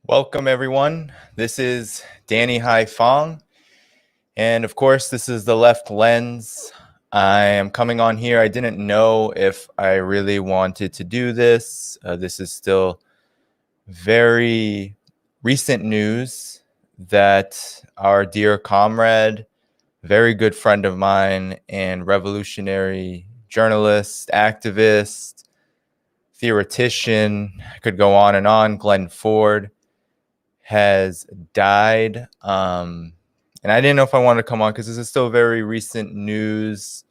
Welcome, everyone. This is Danny Haiphong. And of course, this is the Left Lens. I am coming on here. I didn't know if I really wanted to do this. This is still very recent news that our dear comrade, very good friend of mine, and revolutionary journalist, activist, theoretician, I could go on, Glen Ford, has died. And I didn't know if I wanted to come on because this is still very recent news.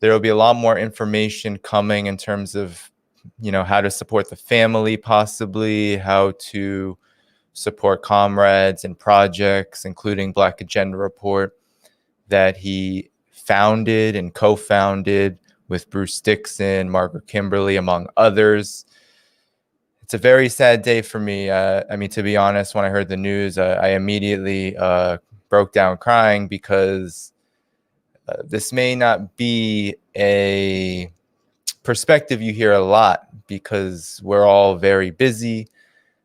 There will be a lot more information coming in terms of, how to support the family, possibly how to support comrades and projects, including Black Agenda Report, that he founded and co-founded with Bruce Dixon, Margaret Kimberly, among others. It's a very sad day for me. To be honest, when I heard the news, I immediately broke down crying because this may not be a perspective you hear a lot because we're all very busy.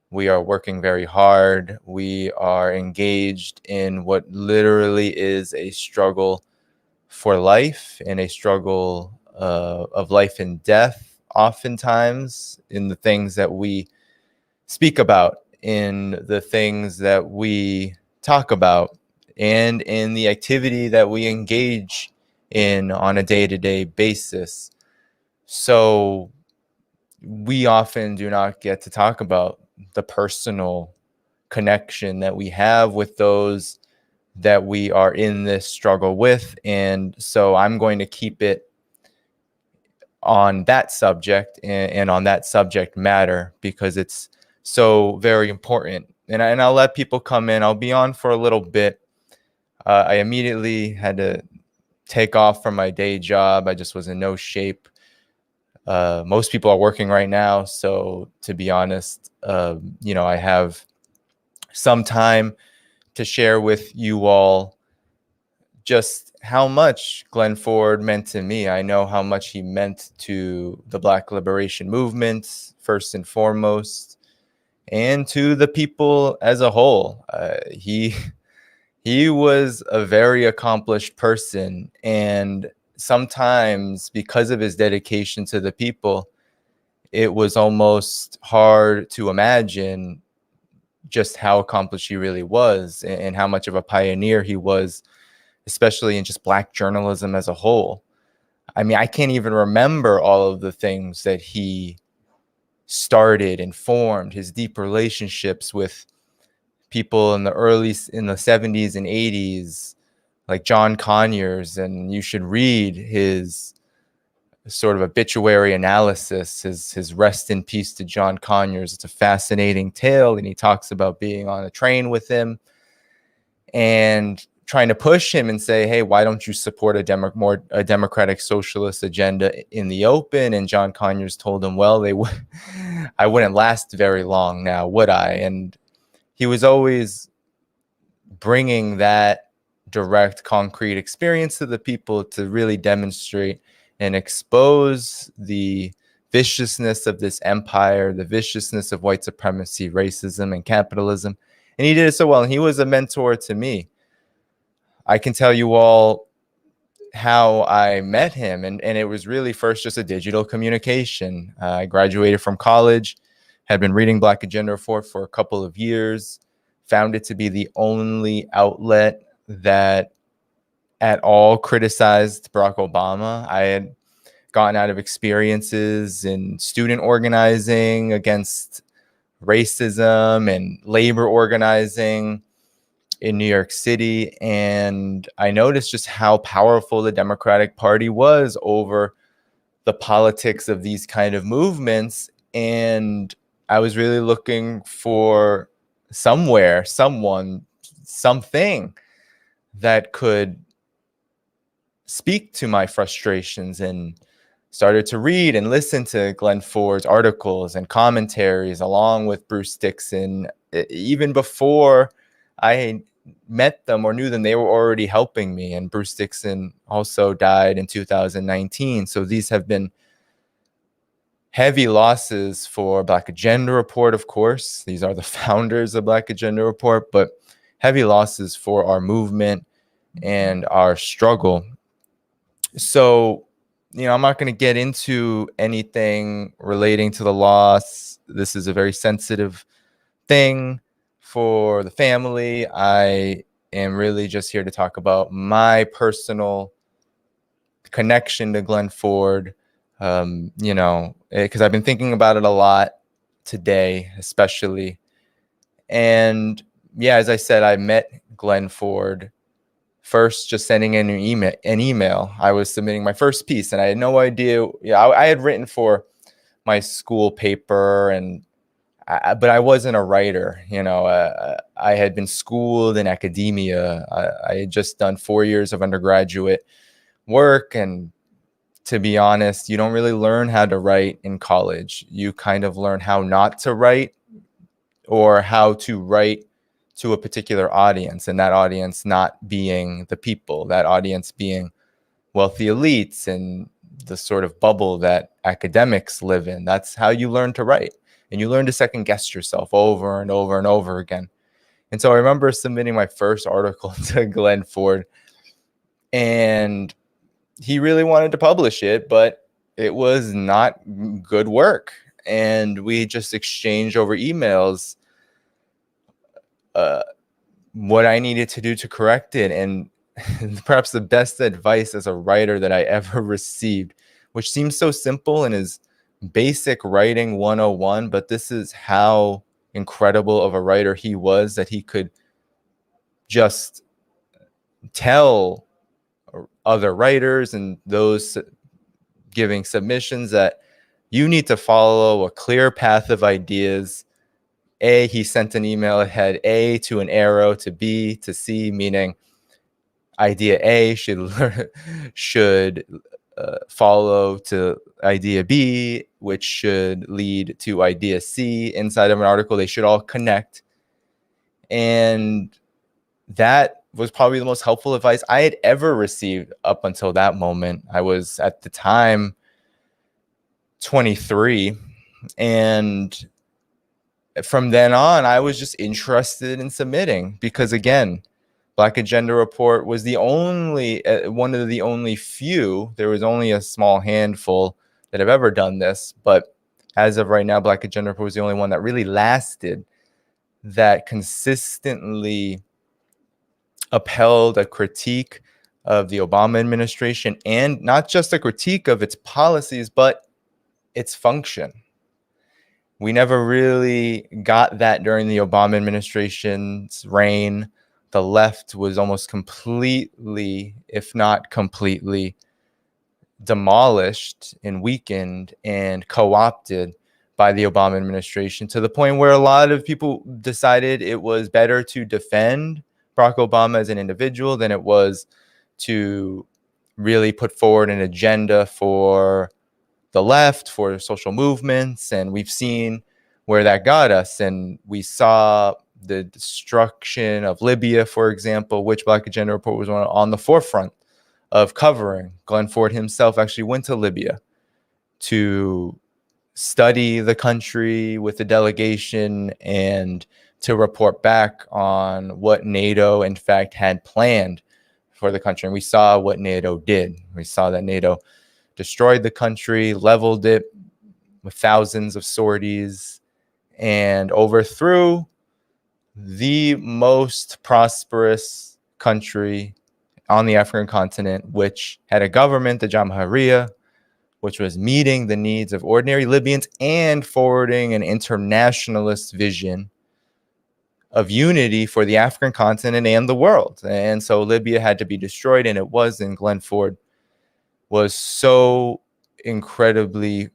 We are working very hard. We are engaged in what literally is a struggle for life and a struggle of life and death, oftentimes in the things that we speak about, in the things that we talk about, and in the activity that we engage in on a day-to-day basis. So we often do not get to talk about the personal connection that we have with those that we are in this struggle with. And so I'm going to keep it on that subject and on that subject matter because it's so very important. And I'll let people come in. I'll be on for a little bit. I immediately had to take off from my day job. I just was in no shape. Most people are working right now. So to be honest, I have some time to share with you all just how much Glen Ford meant to me. I know how much he meant to the Black liberation movement, first and foremost, and to the people as a whole. He was a very accomplished person, and sometimes because of his dedication to the people, it was almost hard to imagine just how accomplished he really was and how much of a pioneer he was, especially in just Black journalism as a whole. I can't even remember all of the things that he started and formed, his deep relationships with people in the 70s and 80s, like John Conyers. And you should read his sort of obituary analysis, his rest in peace to John Conyers. It's a fascinating tale. And he talks about being on a train with him and trying to push him and say, hey, why don't you support a democratic socialist agenda in the open? And John Conyers told him, well, I wouldn't last very long now, would I? And he was always bringing that direct, concrete experience to the people to really demonstrate and expose the viciousness of this empire, the viciousness of white supremacy, racism, and capitalism. And he did it so well. And he was a mentor to me. I can tell you all how I met him. And it was really first just a digital communication. I graduated from college, had been reading Black Agenda Report for a couple of years, found it to be the only outlet that at all criticized Barack Obama. I had gotten out of experiences in student organizing against racism and labor organizing in New York City. And I noticed just how powerful the Democratic Party was over the politics of these kind of movements. And I was really looking for someone, something that could speak to my frustrations, and started to read and listen to Glen Ford's articles and commentaries along with Bruce Dixon. Even before I met them or knew them, they were already helping me. And Bruce Dixon also died in 2019. So these have been Heavy losses for Black Agenda Report, of course. These are the founders of Black Agenda Report, but heavy losses for our movement and our struggle. So, I'm not going to get into anything relating to the loss. This is a very sensitive thing for the family. I am really just here to talk about my personal connection to Glen Ford, because I've been thinking about it a lot today, especially. And yeah, as I said, I met Glen Ford first just sending in an email. I was submitting my first piece, and I had no idea. I had written for my school paper, but I wasn't a writer. I had been schooled in academia. I had just done 4 years of undergraduate work, and to be honest, you don't really learn how to write in college. You kind of learn how not to write, or how to write to a particular audience, and that audience not being the people, that audience being wealthy elites and the sort of bubble that academics live in. That's how you learn to write, and you learn to second guess yourself over and over and over again. And so I remember submitting my first article to Glen Ford, and he really wanted to publish it, but it was not good work. And we just exchanged over emails what I needed to do to correct it. And perhaps the best advice as a writer that I ever received, which seems so simple and is basic writing 101, but this is how incredible of a writer he was, that he could just tell other writers and those giving submissions that you need to follow a clear path of ideas. He sent an email ahead, A to an arrow to B to C, meaning idea A should follow to idea B, which should lead to idea C inside of an article. They should all connect. And that was probably the most helpful advice I had ever received up until that moment. I was at the time 23, and from then on, I was just interested in submitting because, again, Black Agenda Report was the only one of the only few. There was only a small handful that have ever done this, but as of right now, Black Agenda Report was the only one that really lasted, that consistently upheld a critique of the Obama administration, and not just a critique of its policies, but its function. We never really got that during the Obama administration's reign. The left was almost completely, if not completely, demolished and weakened and co-opted by the Obama administration, to the point where a lot of people decided it was better to defend Barack Obama as an individual than it was to really put forward an agenda for the left, for social movements. And we've seen where that got us. And we saw the destruction of Libya, for example, which Black Agenda Report was on the forefront of covering. Glen Ford himself actually went to Libya to study the country with a delegation and to report back on what NATO, in fact, had planned for the country. And we saw what NATO did. We saw that NATO destroyed the country, leveled it with thousands of sorties, and overthrew the most prosperous country on the African continent, which had a government, the Jamhuriya, which was meeting the needs of ordinary Libyans and forwarding an internationalist vision of unity for the African continent and the world. And so Libya had to be destroyed, and it was. And Glen Ford was so incredibly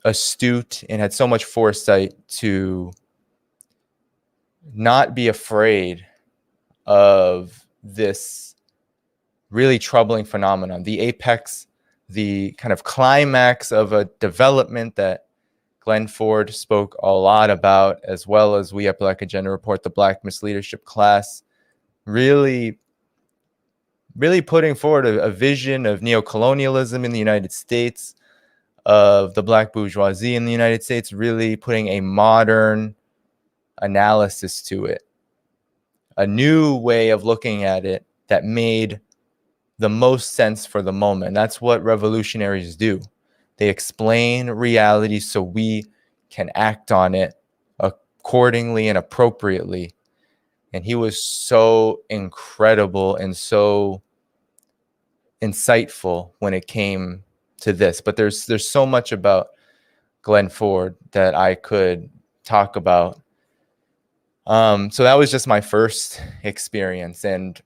astute and had so much foresight to not be afraid of this really troubling phenomenon, the apex, the kind of climax of a development that Glen Ford spoke a lot about, as well as we at Black Agenda Report, the Black Misleadership class, really putting forward a vision of neocolonialism in the United States, of the Black bourgeoisie in the United States, really putting a modern analysis to it, a new way of looking at it that made the most sense for the moment. That's what revolutionaries do. They explain reality so we can act on it accordingly and appropriately. And he was so incredible and so insightful when it came to this. But there's so much about Glen Ford that I could talk about. So that was just my first experience. And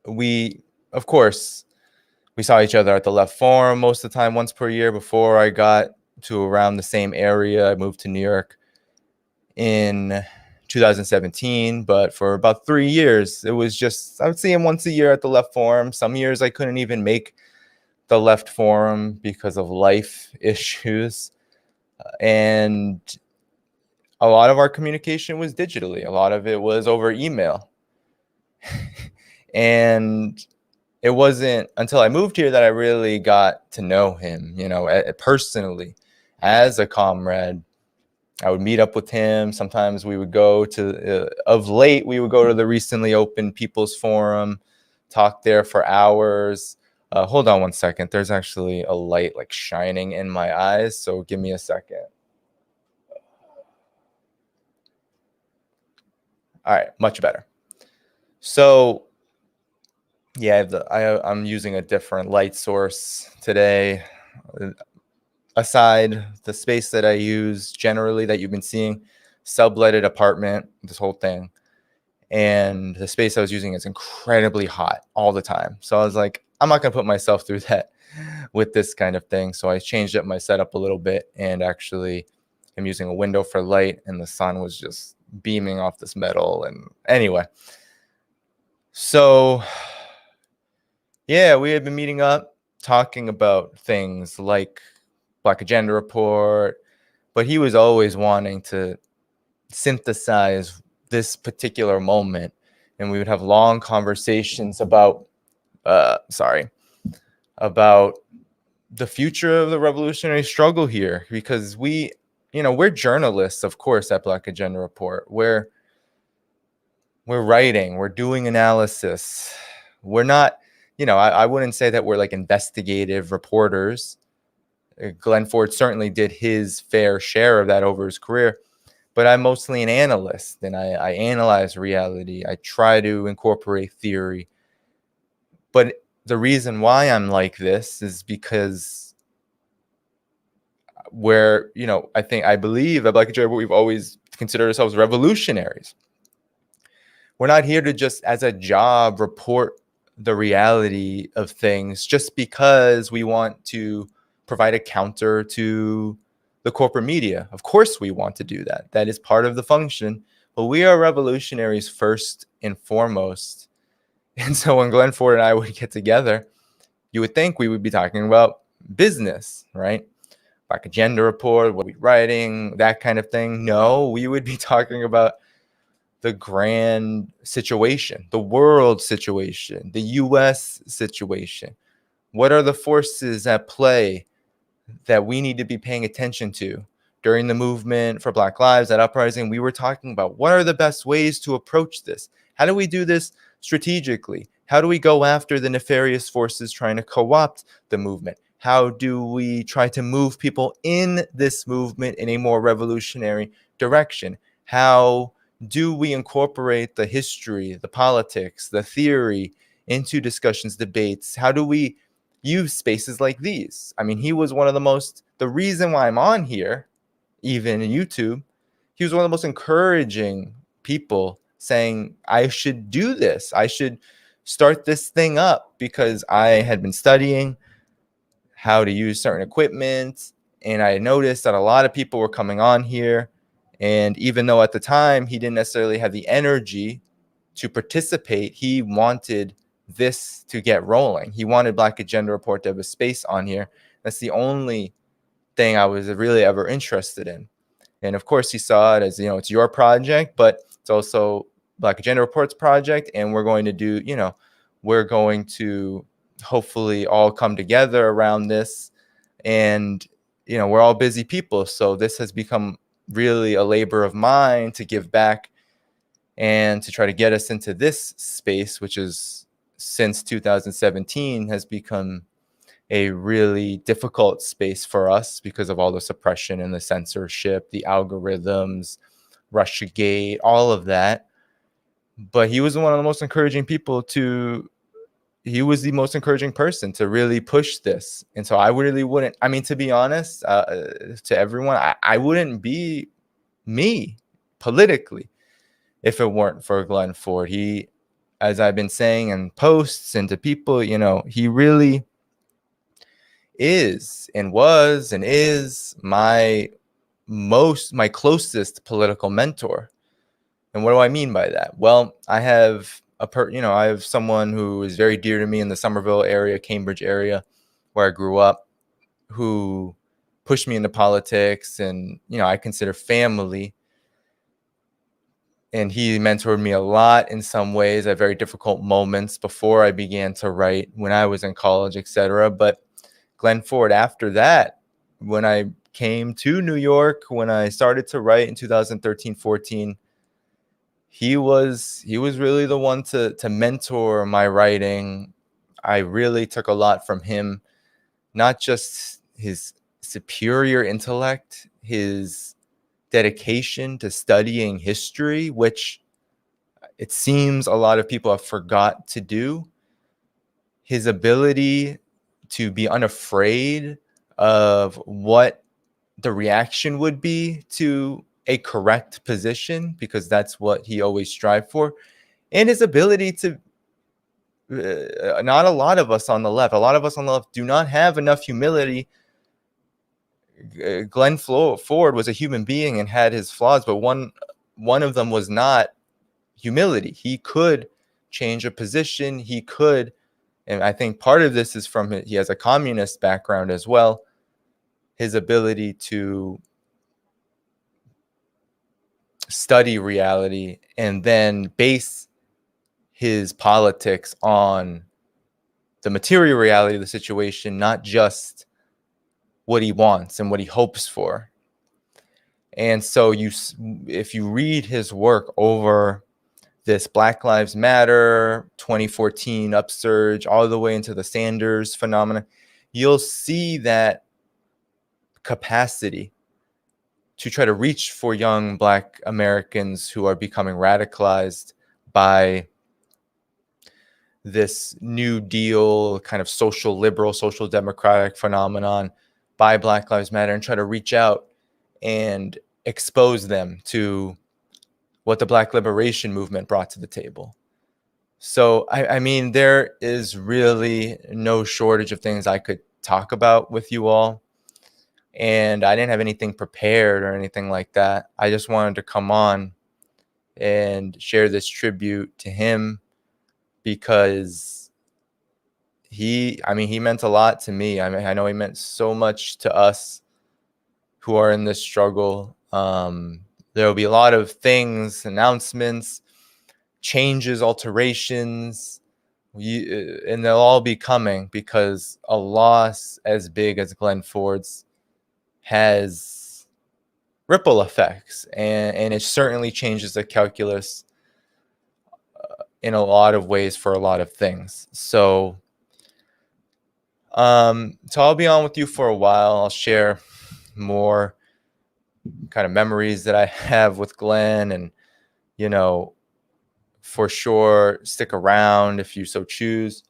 we, of course, we saw each other at the Left Forum most of the time, once per year. Before I got to around the same area, I moved to New York in 2017, but for about 3 years, it was just, I would see him once a year at the Left Forum. Some years I couldn't even make the Left Forum because of life issues. And a lot of our communication was digitally. A lot of it was over email. And it wasn't until I moved here that I really got to know him, you know, personally, as a comrade. I would meet up with him. Sometimes we would go to, of late, we would go to the recently opened People's Forum, talk there for hours. Hold on one second. There's actually a light like shining in my eyes. So give me a second. All right, much better. So yeah, I'm using a different light source today. Aside the space that I use generally that you've been seeing, subletted apartment, this whole thing. And the space I was using is incredibly hot all the time. So I was like, I'm not going to put myself through that with this kind of thing. So I changed up my setup a little bit, and actually I'm using a window for light, and the sun was just beaming off this metal. And anyway, so yeah, we had been meeting up, talking about things like Black Agenda Report, but he was always wanting to synthesize this particular moment, and we would have long conversations about about the future of the revolutionary struggle here, because we're journalists, of course, at Black Agenda Report. We're writing, we're doing analysis. We're not, I wouldn't say that we're like investigative reporters. Glen Ford certainly did his fair share of that over his career, but I'm mostly an analyst, and I analyze reality. I try to incorporate theory. But the reason why I'm like this is because I believe at Black Agenda, we've always considered ourselves revolutionaries. We're not here to just, as a job, report the reality of things just because we want to provide a counter to the corporate media. Of course we want to do that. That is part of the function. But we are revolutionaries first and foremost. And so when Glen Ford and I would get together, you would think we would be talking about business, right? Black Agenda Report, what are we writing, that kind of thing. No, we would be talking about the grand situation, the world situation, the US situation. What are the forces at play that we need to be paying attention to? During the movement for Black Lives, that uprising, we were talking about what are the best ways to approach this? How do we do this strategically? How do we go after the nefarious forces trying to co-opt the movement? How do we try to move people in this movement in a more revolutionary direction? How do we incorporate the history, the politics, the theory into discussions, debates? How do we use spaces like these? I mean, he was one of the reason why I'm on here, even in YouTube, he was one of the most encouraging people, saying I should do this. I should start this thing up, because I had been studying how to use certain equipment, and I noticed that a lot of people were coming on here. And even though at the time he didn't necessarily have the energy to participate, he wanted this to get rolling. He wanted Black Agenda Report to have a space on here. That's the only thing I was really ever interested in. And of course, he saw it as, it's your project, but it's also Black Agenda Report's project. And we're going to hopefully all come together around this And, we're all busy people. So this has become really a labor of mine to give back and to try to get us into this space, which is since 2017 has become a really difficult space for us because of all the suppression and the censorship, the algorithms, Russiagate, all of that. But he was one of the most encouraging people he was the most encouraging person to really push this. And so I really wouldn't, I mean, to be honest, to everyone, I wouldn't be me politically if it weren't for Glen Ford. He, as I've been saying in posts and to people, he really is and was and is my closest political mentor. And what do I mean by that? Well, I have I have someone who is very dear to me in the Somerville area, Cambridge area, where I grew up, who pushed me into politics, and I consider family. And he mentored me a lot in some ways at very difficult moments before I began to write, when I was in college, etc. But Glen Ford, after that, when I came to New York, when I started to write in 2013-14, he was really the one to mentor my writing. I really took a lot from him, not just his superior intellect, his dedication to studying history, which it seems a lot of people have forgot to do, his ability to be unafraid of what the reaction would be to a correct position, because that's what he always strived for, and his ability to not a lot of us on the left do not have enough humility. Glen Ford was a human being and had his flaws, but one of them was not humility. He could change a position. He could, and I think part of this is from he has a communist background as well. His ability to study reality and then base his politics on the material reality of the situation, not just what he wants and what he hopes for. And so if you read his work over this Black Lives Matter 2014 upsurge all the way into the Sanders phenomenon, you'll see that capacity to try to reach for young Black Americans who are becoming radicalized by this New Deal kind of social liberal, social democratic phenomenon, by Black Lives Matter, and try to reach out and expose them to what the Black liberation movement brought to the table. So, I mean, there is really no shortage of things I could talk about with you all. And I didn't have anything prepared or anything like that. I just wanted to come on and share this tribute to him, because he meant a lot to me. I mean, I know he meant so much to us who are in this struggle. There will be a lot of things, announcements, changes, alterations, and they'll all be coming, because a loss as big as Glen Ford's has ripple effects, and it certainly changes the calculus in a lot of ways for a lot of things. So I'll be on with you for a while. I'll share more kind of memories that I have with Glen, and for sure stick around if you so choose.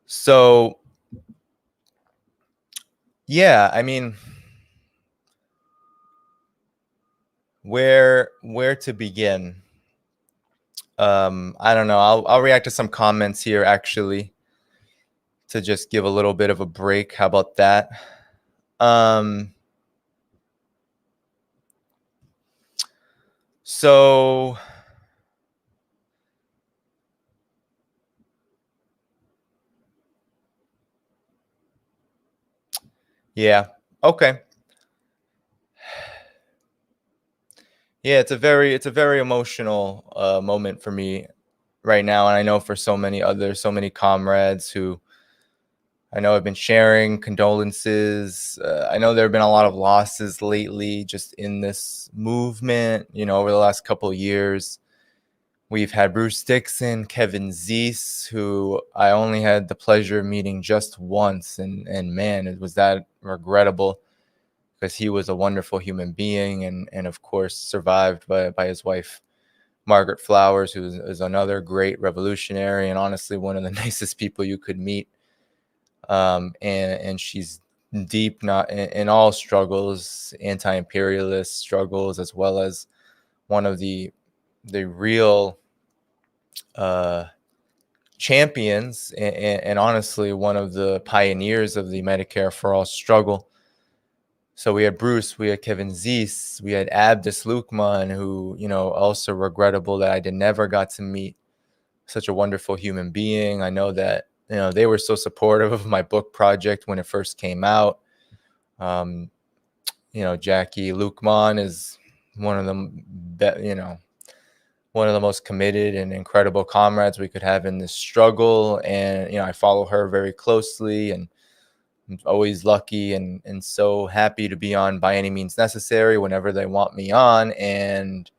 So yeah, I mean, where to begin? I don't know. I'll react to some comments here, actually, to just give a little bit of a break. How about that? So yeah, okay. Yeah, it's a very emotional moment for me. right now, and I know for so many comrades who I know have been sharing condolences. I know there have been a lot of losses lately just in this movement, over the last couple of years. We've had Bruce Dixon, Kevin Zeese, who I only had the pleasure of meeting just once. And man, it was that regrettable because he was a wonderful human being and of course, survived by his wife, Margaret Flowers, who is another great revolutionary and honestly one of the nicest people you could meet. And she's deep not in all struggles, anti-imperialist struggles, as well as one of the real champions and honestly one of the pioneers of the Medicare for All struggle. So we had Bruce, we had Kevin Zeese, we had Abdus Lukman, who, also regrettable that I never got to meet. Such a wonderful human being. I know that, they were so supportive of my book project when it first came out. Jackie Lukman is one of the, one of the most committed and incredible comrades we could have in this struggle. And, I follow her very closely and I'm always lucky and so happy to be on By Any Means Necessary whenever they want me on. And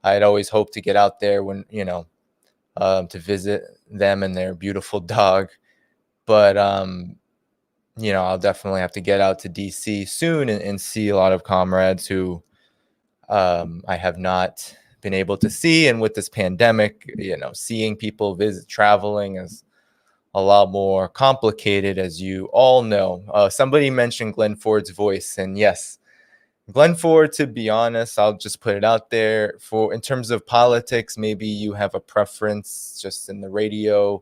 I'd always hoped to get out there when, to visit them and their beautiful dog. But, I'll definitely have to get out to DC soon and see a lot of comrades who I have not been able to see. And with this pandemic, seeing people traveling is a lot more complicated, as you all know. Somebody mentioned Glen Ford's voice, and yes, Glen Ford, to be honest, I'll just put it out there, in terms of politics, maybe you have a preference just in the radio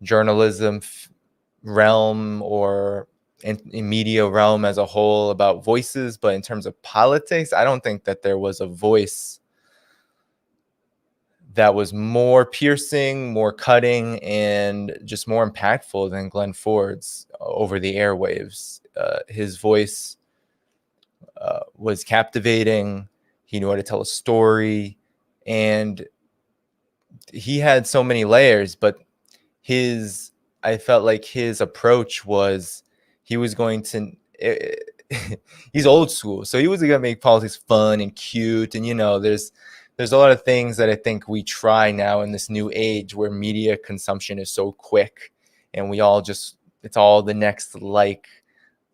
journalism realm or in media realm as a whole about voices, but in terms of politics, I don't think that there was a voice that was more piercing, more cutting, and just more impactful than Glen Ford's over the airwaves. His voice was captivating. He knew how to tell a story, and he had so many layers, but I felt like his approach was he was going to he's old school, so he was going to make politics fun and cute. And there's a lot of things that I think we try now in this new age where media consumption is so quick and we all it's all the next like.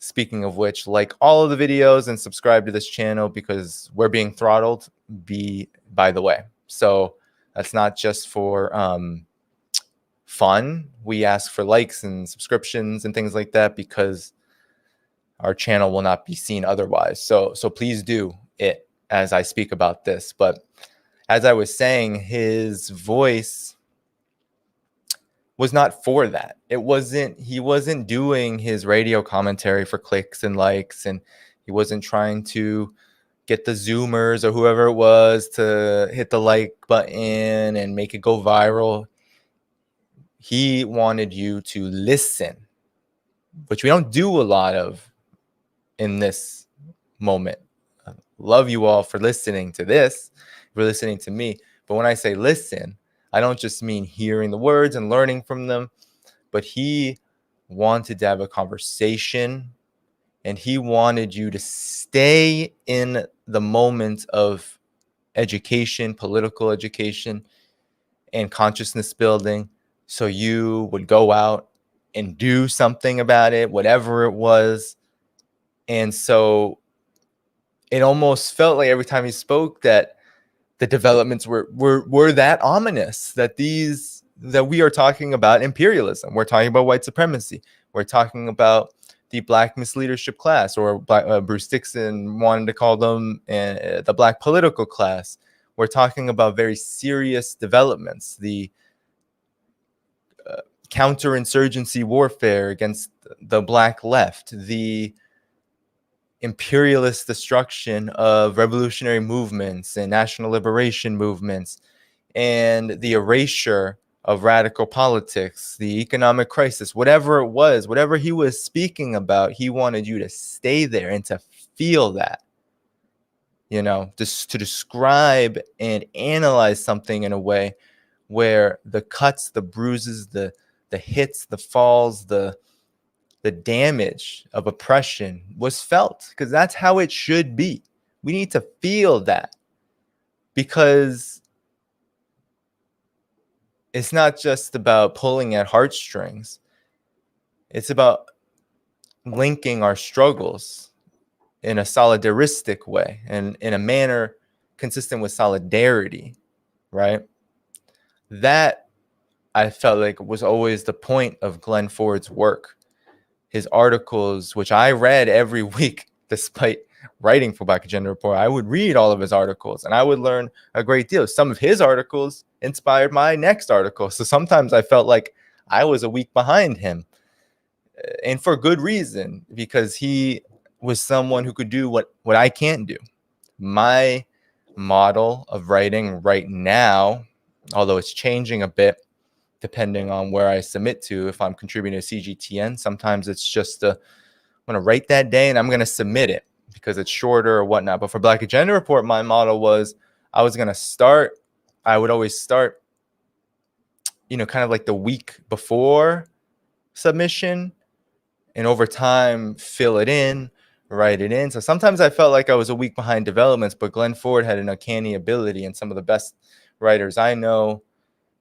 Speaking of which, like all of the videos and subscribe to this channel because we're being throttled, by the way. So that's not just for fun. We ask for likes and subscriptions and things like that because our channel will not be seen otherwise. So please do it as I speak about this. But as I was saying, his voice was not for that. He wasn't doing his radio commentary for clicks and likes, and he wasn't trying to get the Zoomers or whoever it was to hit the like button and make it go viral. He wanted you to listen, which we don't do a lot of in this moment. I love you all for listening to this, for listening to me. But when I say listen, I don't just mean hearing the words and learning from them, but he wanted to have a conversation and he wanted you to stay in the moment of education, political education, and consciousness building. So you would go out and do something about it, whatever it was. And so it almost felt like every time he spoke that the developments were that ominous, that we are talking about imperialism. We're talking about white supremacy. We're talking about the black misleadership class, or Bruce Dixon wanted to call them the black political class. We're talking about very serious developments, the counterinsurgency warfare against the black left, the imperialist destruction of revolutionary movements and national liberation movements, and the erasure of radical politics, the economic crisis, whatever it was, whatever he was speaking about, he wanted you to stay there and to feel that, just to describe and analyze something in a way where the cuts, the bruises, the hits, the falls, the damage of oppression was felt, because that's how it should be. We need to feel that, because it's not just about pulling at heartstrings. It's about linking our struggles in a solidaristic way and in a manner consistent with solidarity, right? That, I felt like, was always the point of Glen Ford's work. His articles, which I read every week, despite writing for Black Agenda Report, I would read all of his articles and I would learn a great deal. Some of his articles inspired my next article. So sometimes I felt like I was a week behind him, and for good reason, because he was someone who could do what I can't do. My model of writing right now, although it's changing a bit depending on where I submit to, if I'm contributing to CGTN, sometimes it's just I'm going to write that day and I'm going to submit it because it's shorter or whatnot. But for Black Agenda Report, my model was I would always start, kind of like the week before submission, and over time fill it in, write it in. So sometimes I felt like I was a week behind developments, but Glen Ford had an uncanny ability, and some of the best writers I know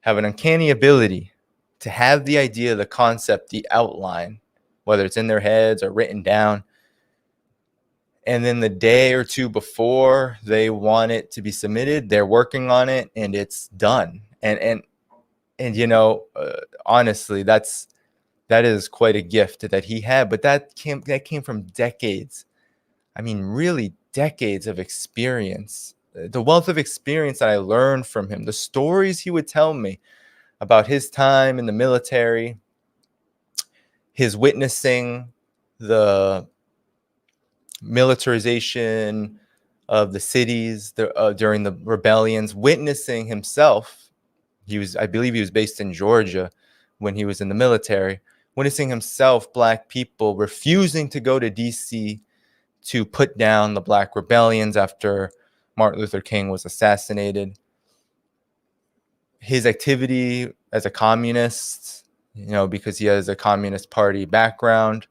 have an uncanny ability to have the idea, the concept, the outline, whether it's in their heads or written down, and then the day or two before they want it to be submitted, they're working on it and it's done. And honestly, that is quite a gift that he had, but that came from decades. I mean, really decades of experience. The wealth of experience that I learned from him, the stories he would tell me about his time in the military, his witnessing the militarization of the cities during the rebellions, witnessing himself. I believe he was based in Georgia when he was in the military, witnessing himself, Black people refusing to go to DC to put down the Black rebellions after Martin Luther King was assassinated. His activity as a communist, because he has a Communist Party background,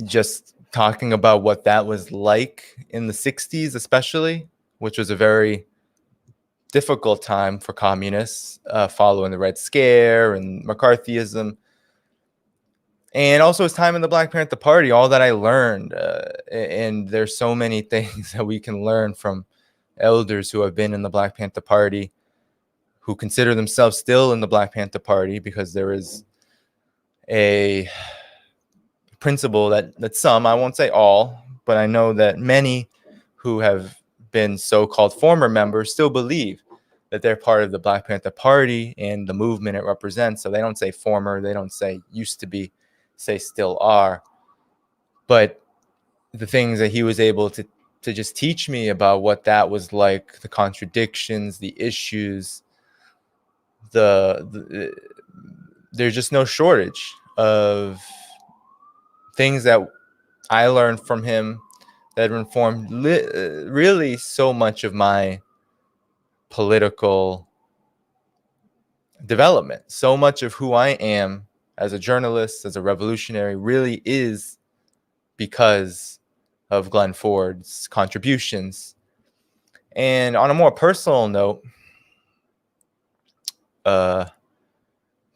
just talking about what that was like in the 60s, especially, which was a very difficult time for communists following the Red Scare and McCarthyism. And also his time in the Black Panther Party, all that I learned. And there's so many things that we can learn from elders who have been in the Black Panther Party, who consider themselves still in the Black Panther Party, because there is a principle that some, I won't say all, but I know that many who have been so-called former members still believe that they're part of the Black Panther Party and the movement it represents. So they don't say former, they don't say used to be, say still are. But the things that he was able to just teach me about what that was like, the contradictions, the issues, there's just no shortage of things that I learned from him that informed really so much of my political development. So much of who I am as a journalist, as a revolutionary, really is because of Glen Ford's contributions. And on a more personal note,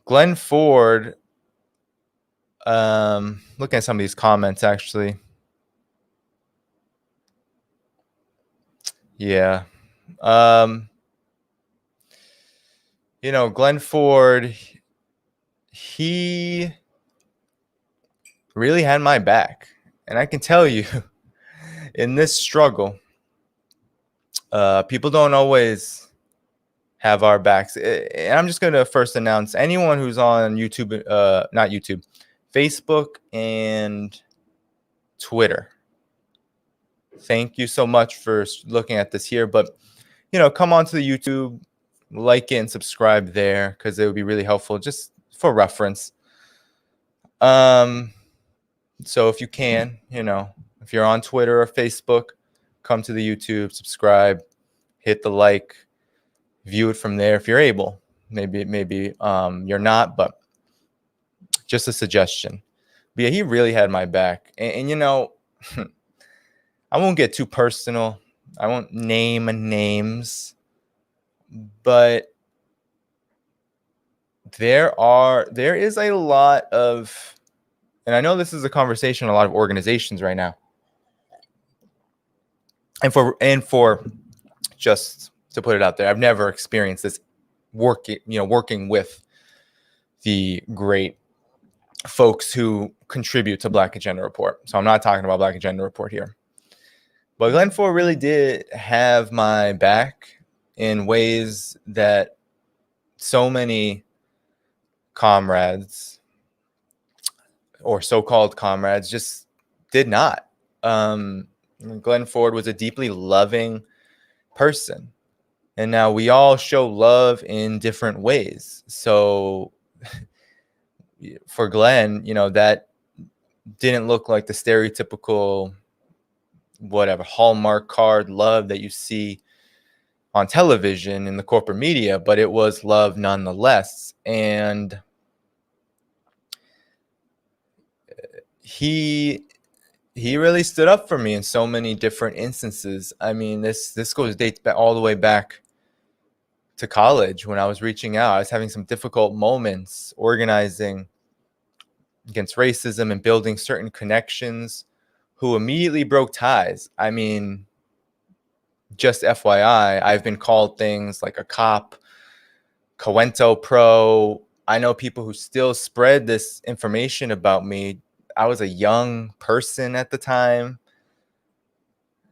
Glen Ford, looking at some of these comments, actually. Yeah. Glen Ford, he really had my back. And I can tell you, in this struggle, people don't always have our backs. And I'm just going to first announce anyone who's on YouTube, not YouTube, Facebook and Twitter. Thank you so much for looking at this here. But, come on to the YouTube, like it and subscribe there, because it would be really helpful just for reference. So if you can, if you're on Twitter or Facebook, come to the YouTube, subscribe, hit the like, view it from there if you're able. Maybe you're not, but just a suggestion. But yeah, he really had my back. And you know, I won't get too personal. I won't name names, but there is a lot of, and I know this is a conversation in a lot of organizations right now. And for just to put it out there, I've never experienced this working with the great folks who contribute to Black Agenda Report. So I'm not talking about Black Agenda Report here. But Glen Ford really did have my back in ways that so many comrades or so-called comrades just did not. Glen Ford was a deeply loving person. And now we all show love in different ways. So for Glenn, you know, that didn't look like the stereotypical whatever Hallmark card love that you see on television in the corporate media, but it was love nonetheless. And he really stood up for me in so many different instances. I mean, this dates back all the way back to college when I was reaching out. I was having some difficult moments organizing against racism and building certain connections who immediately broke ties. I mean, just FYI, I've been called things like a cop, Coento Pro. I know people who still spread this information about me. I was a young person at the time,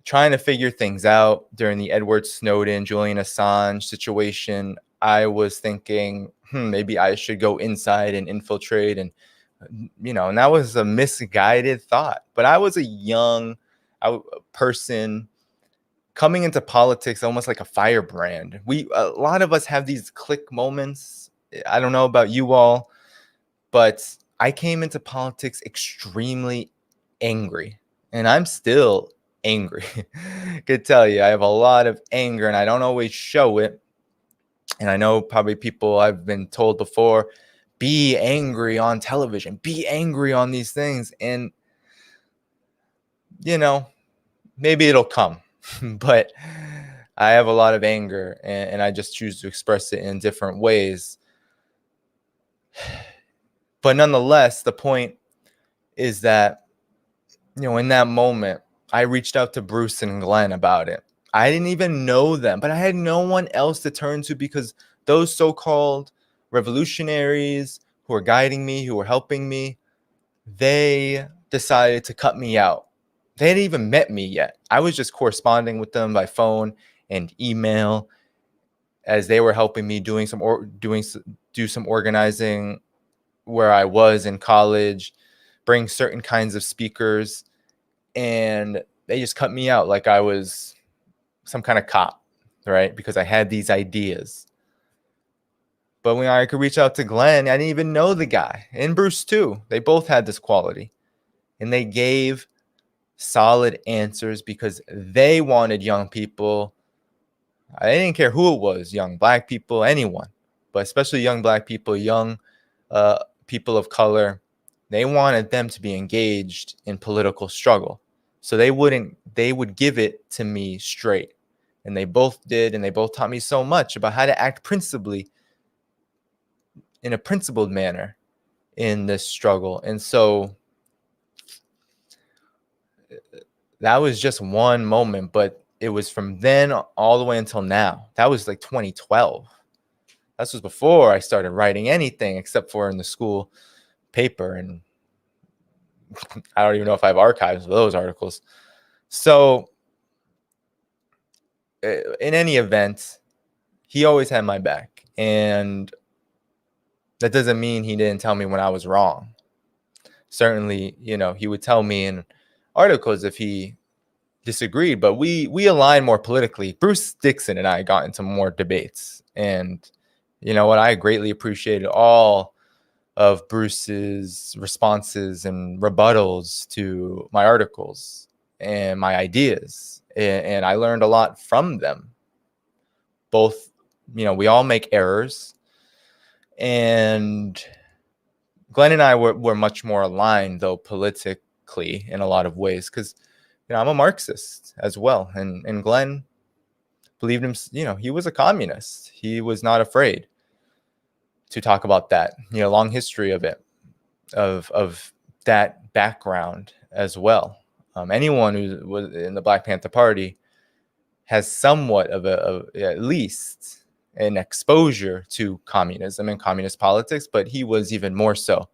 trying to figure things out during the Edward Snowden, Julian Assange situation. I was thinking, maybe I should go inside and infiltrate, and and that was a misguided thought. But I was a young person coming into politics, almost like a firebrand. A lot of us have these click moments. I don't know about you all, but I came into politics extremely angry, and I'm still angry. Could tell you, I have a lot of anger, and I don't always show it. And I know probably people, I've been told before, be angry on television, be angry on these things. And, maybe it'll come, but I have a lot of anger, and I just choose to express it in different ways. But nonetheless, the point is that, in that moment, I reached out to Bruce and Glenn about it. I didn't even know them, but I had no one else to turn to, because those so-called revolutionaries who were guiding me, who were helping me, they decided to cut me out. They hadn't even met me yet. I was just corresponding with them by phone and email as they were helping me do some organizing where I was in college, bring certain kinds of speakers, and they just cut me out like I was some kind of cop, right? Because I had these ideas. But when I could reach out to Glenn, I didn't even know the guy, and Bruce too. They both had this quality, and they gave solid answers because they wanted young people. I didn't care who it was, young Black people, anyone, but especially young Black people, young people of color. They wanted them to be engaged in political struggle. So they would give it to me straight. And they both did, and they both taught me so much about how to act in a principled manner in this struggle. And so that was just one moment, but it was from then all the way until now. That was like 2012. This was before I started writing anything except for in the school paper. And I don't even know if I have archives of those articles. So in any event, he always had my back. And that doesn't mean he didn't tell me when I was wrong. Certainly, he would tell me in articles if he disagreed, but we aligned more politically. Bruce Dixon and I got into more debates. And you know what? I greatly appreciated all of Bruce's responses and rebuttals to my articles and my ideas. And I learned a lot from them, both we all make errors. And Glenn and I were much more aligned, though, politically in a lot of ways, because I'm a Marxist as well, and Glenn believed him. He was a communist. He was not afraid to talk about that. Long history of it, of that background as well. Anyone who was in the Black Panther Party has somewhat of at least an exposure to communism and communist politics, but he was even more so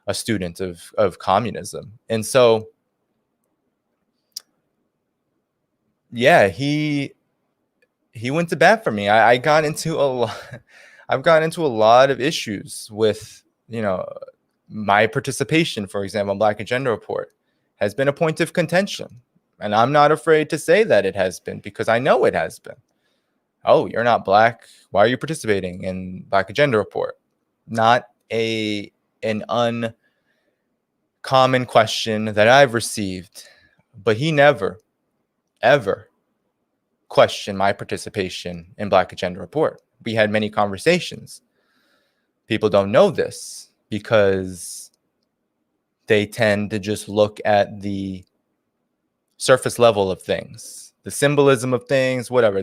a student of communism. And so, yeah, he went to bat for me. I got into a lot. I've gotten into a lot of issues with, my participation, for example, in Black Agenda Report has been a point of contention. And I'm not afraid to say that it has been, because I know it has been. Oh, you're not Black. Why are you participating in Black Agenda Report? Not an uncommon question that I've received. But he never, ever questioned my participation in Black Agenda Report. We had many conversations. People don't know this because they tend to just look at the surface level of things, the symbolism of things, whatever.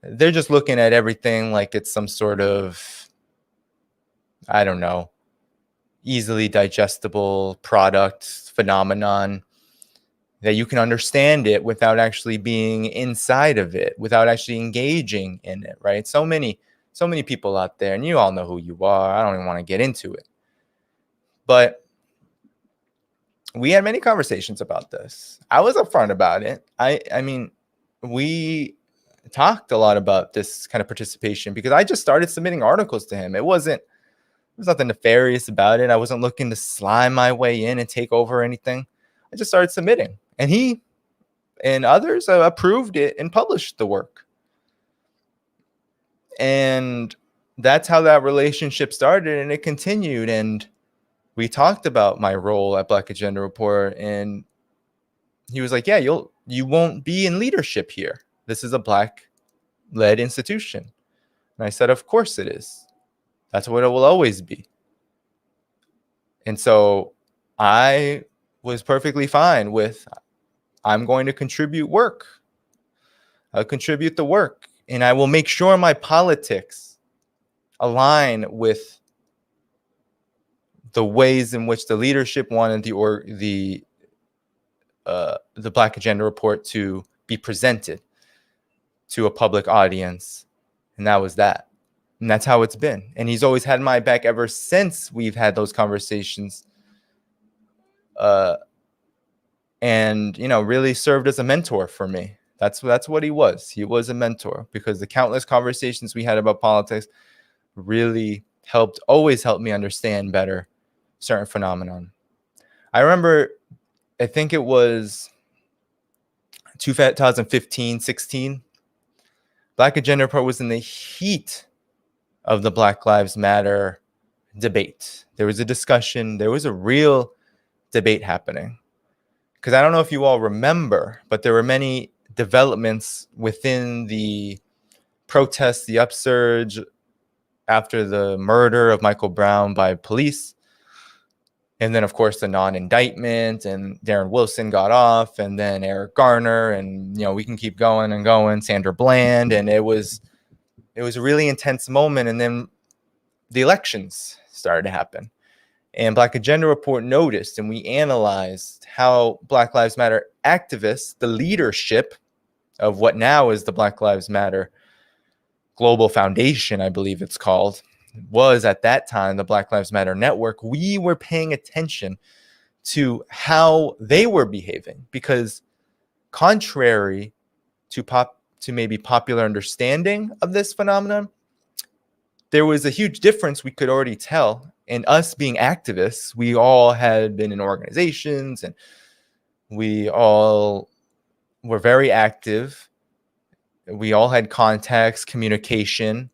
They're just looking at everything like it's some sort of, I don't know, easily digestible product phenomenon that you can understand it without actually being inside of it, without actually engaging in it, right? So many people out there, and you all know who you are. I don't even want to get into it. But we had many conversations about this. I was upfront about it. I mean, we talked a lot about this kind of participation because I just started submitting articles to him. There was nothing nefarious about it. I wasn't looking to slime my way in and take over anything. I just started submitting, and he and others approved it and published the work. And that's how that relationship started, and it continued. And we talked about my role at Black Agenda Report, and he was like, yeah, you won't be in leadership here. This is a Black-led institution. And I said, of course it is. That's what it will always be. And so I was perfectly fine with, I'm going to contribute work. I'll contribute the work, and I will make sure my politics align with the ways in which the leadership wanted the Black Agenda Report to be presented to a public audience. And that was that. And that's how it's been. And he's always had my back ever since we've had those conversations. And, really served as a mentor for me. That's what he was. He was a mentor, because the countless conversations we had about politics really always helped me understand better certain phenomenon. I remember, I think it was 2015, 16. Black Agenda Report was in the heat of the Black Lives Matter debate. There was a discussion. There was a real debate happening. Because I don't know if you all remember, but there were many developments within the protests, the upsurge after the murder of Michael Brown by police. And then, of course, the non-indictment, and Darren Wilson got off, and then Eric Garner, and, we can keep going and going, Sandra Bland. And it was a really intense moment. And then the elections started to happen. And Black Agenda Report noticed, and we analyzed how Black Lives Matter activists, the leadership of what now is the Black Lives Matter Global Foundation, I believe it's called, was at that time the Black Lives Matter Network. We were paying attention to how they were behaving, because contrary to maybe popular understanding of this phenomenon, there was a huge difference we could already tell. And us being activists, we all had been in organizations, and we all were very active. We all had contacts, communication.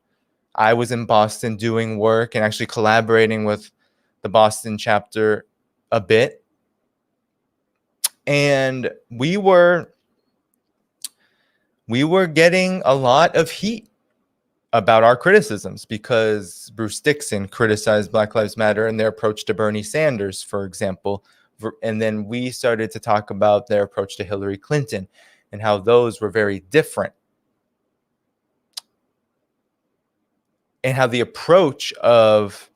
I was in Boston doing work and actually collaborating with the Boston chapter a bit. And we were getting a lot of heat about our criticisms, because Bruce Dixon criticized Black Lives Matter and their approach to Bernie Sanders, for example. And then we started to talk about their approach to Hillary Clinton and how those were very different. And how the approach of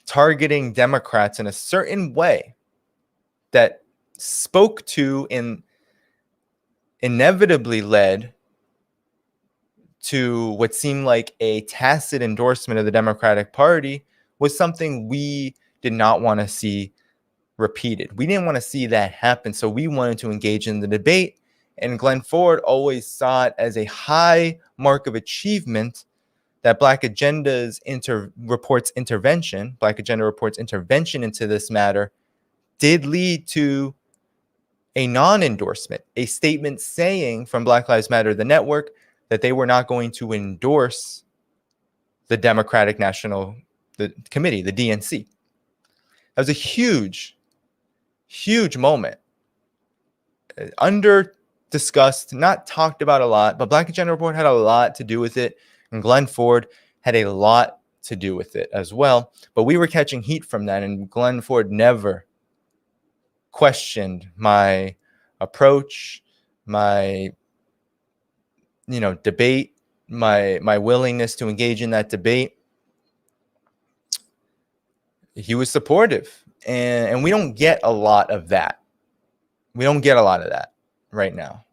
targeting Democrats in a certain way that spoke to and inevitably led to what seemed like a tacit endorsement of the Democratic Party was something we did not want to see repeated. We didn't want to see that happen, so we wanted to engage in the debate, and Glen Ford always saw it as a high mark of achievement that Black Agenda reports intervention into this matter did lead to a non-endorsement, a statement saying from Black Lives Matter, the network, that they were not going to endorse the Democratic National Committee, the DNC. That was a huge, huge moment. Under discussed, not talked about a lot, but Black Agenda Report had a lot to do with it, and Glen Ford had a lot to do with it as well. But we were catching heat from that, and Glen Ford never questioned my approach, my debate, my willingness to engage in that debate. He was supportive, and we don't get a lot of that. We don't get a lot of that right now.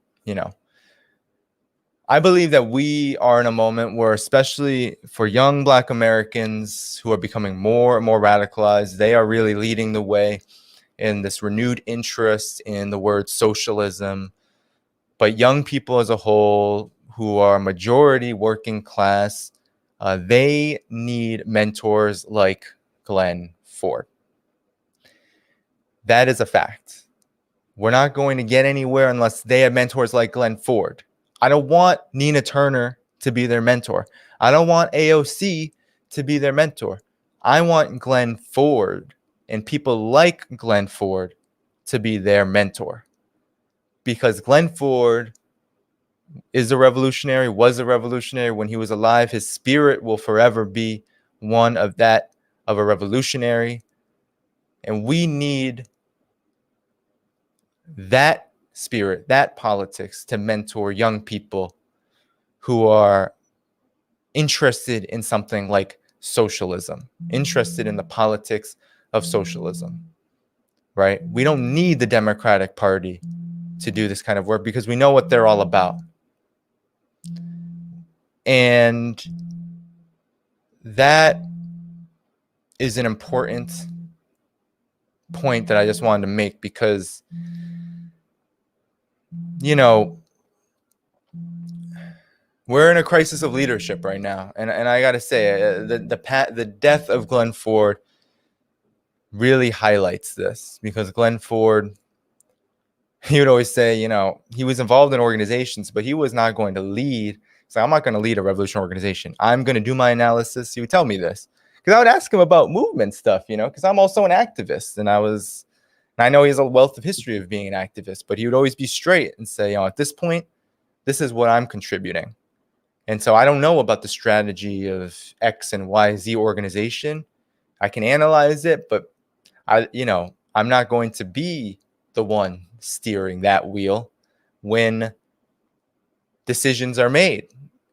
I believe that we are in a moment where, especially for young Black Americans who are becoming more and more radicalized, they are really leading the way in this renewed interest in the word socialism. But young people as a whole, who are majority working class, they need mentors like Glen Ford. That is a fact. We're not going to get anywhere unless they have mentors like Glen Ford. I don't want Nina Turner to be their mentor. I don't want AOC to be their mentor. I want Glen Ford and people like Glen Ford to be their mentor. Because Glen Ford was a revolutionary when he was alive. His spirit will forever be one of a revolutionary. And we need that spirit, that politics, to mentor young people who are interested in something like socialism, interested in the politics of socialism, right? We don't need the Democratic Party to do this kind of work because we know what they're all about. And that is an important point that I just wanted to make, because we're in a crisis of leadership right now, and I gotta say, the death of Glen Ford really highlights this, because Glen Ford, he would always say, he was involved in organizations, but he was not going to lead. So I'm not going to lead a revolutionary organization. I'm going to do my analysis. He would tell me this, because I would ask him about movement stuff, because I'm also an activist, and I know he has a wealth of history of being an activist, but he would always be straight and say, at this point, this is what I'm contributing. And so I don't know about the strategy of X and Y, Z organization. I can analyze it, but I'm not going to be the one steering that wheel when decisions are made.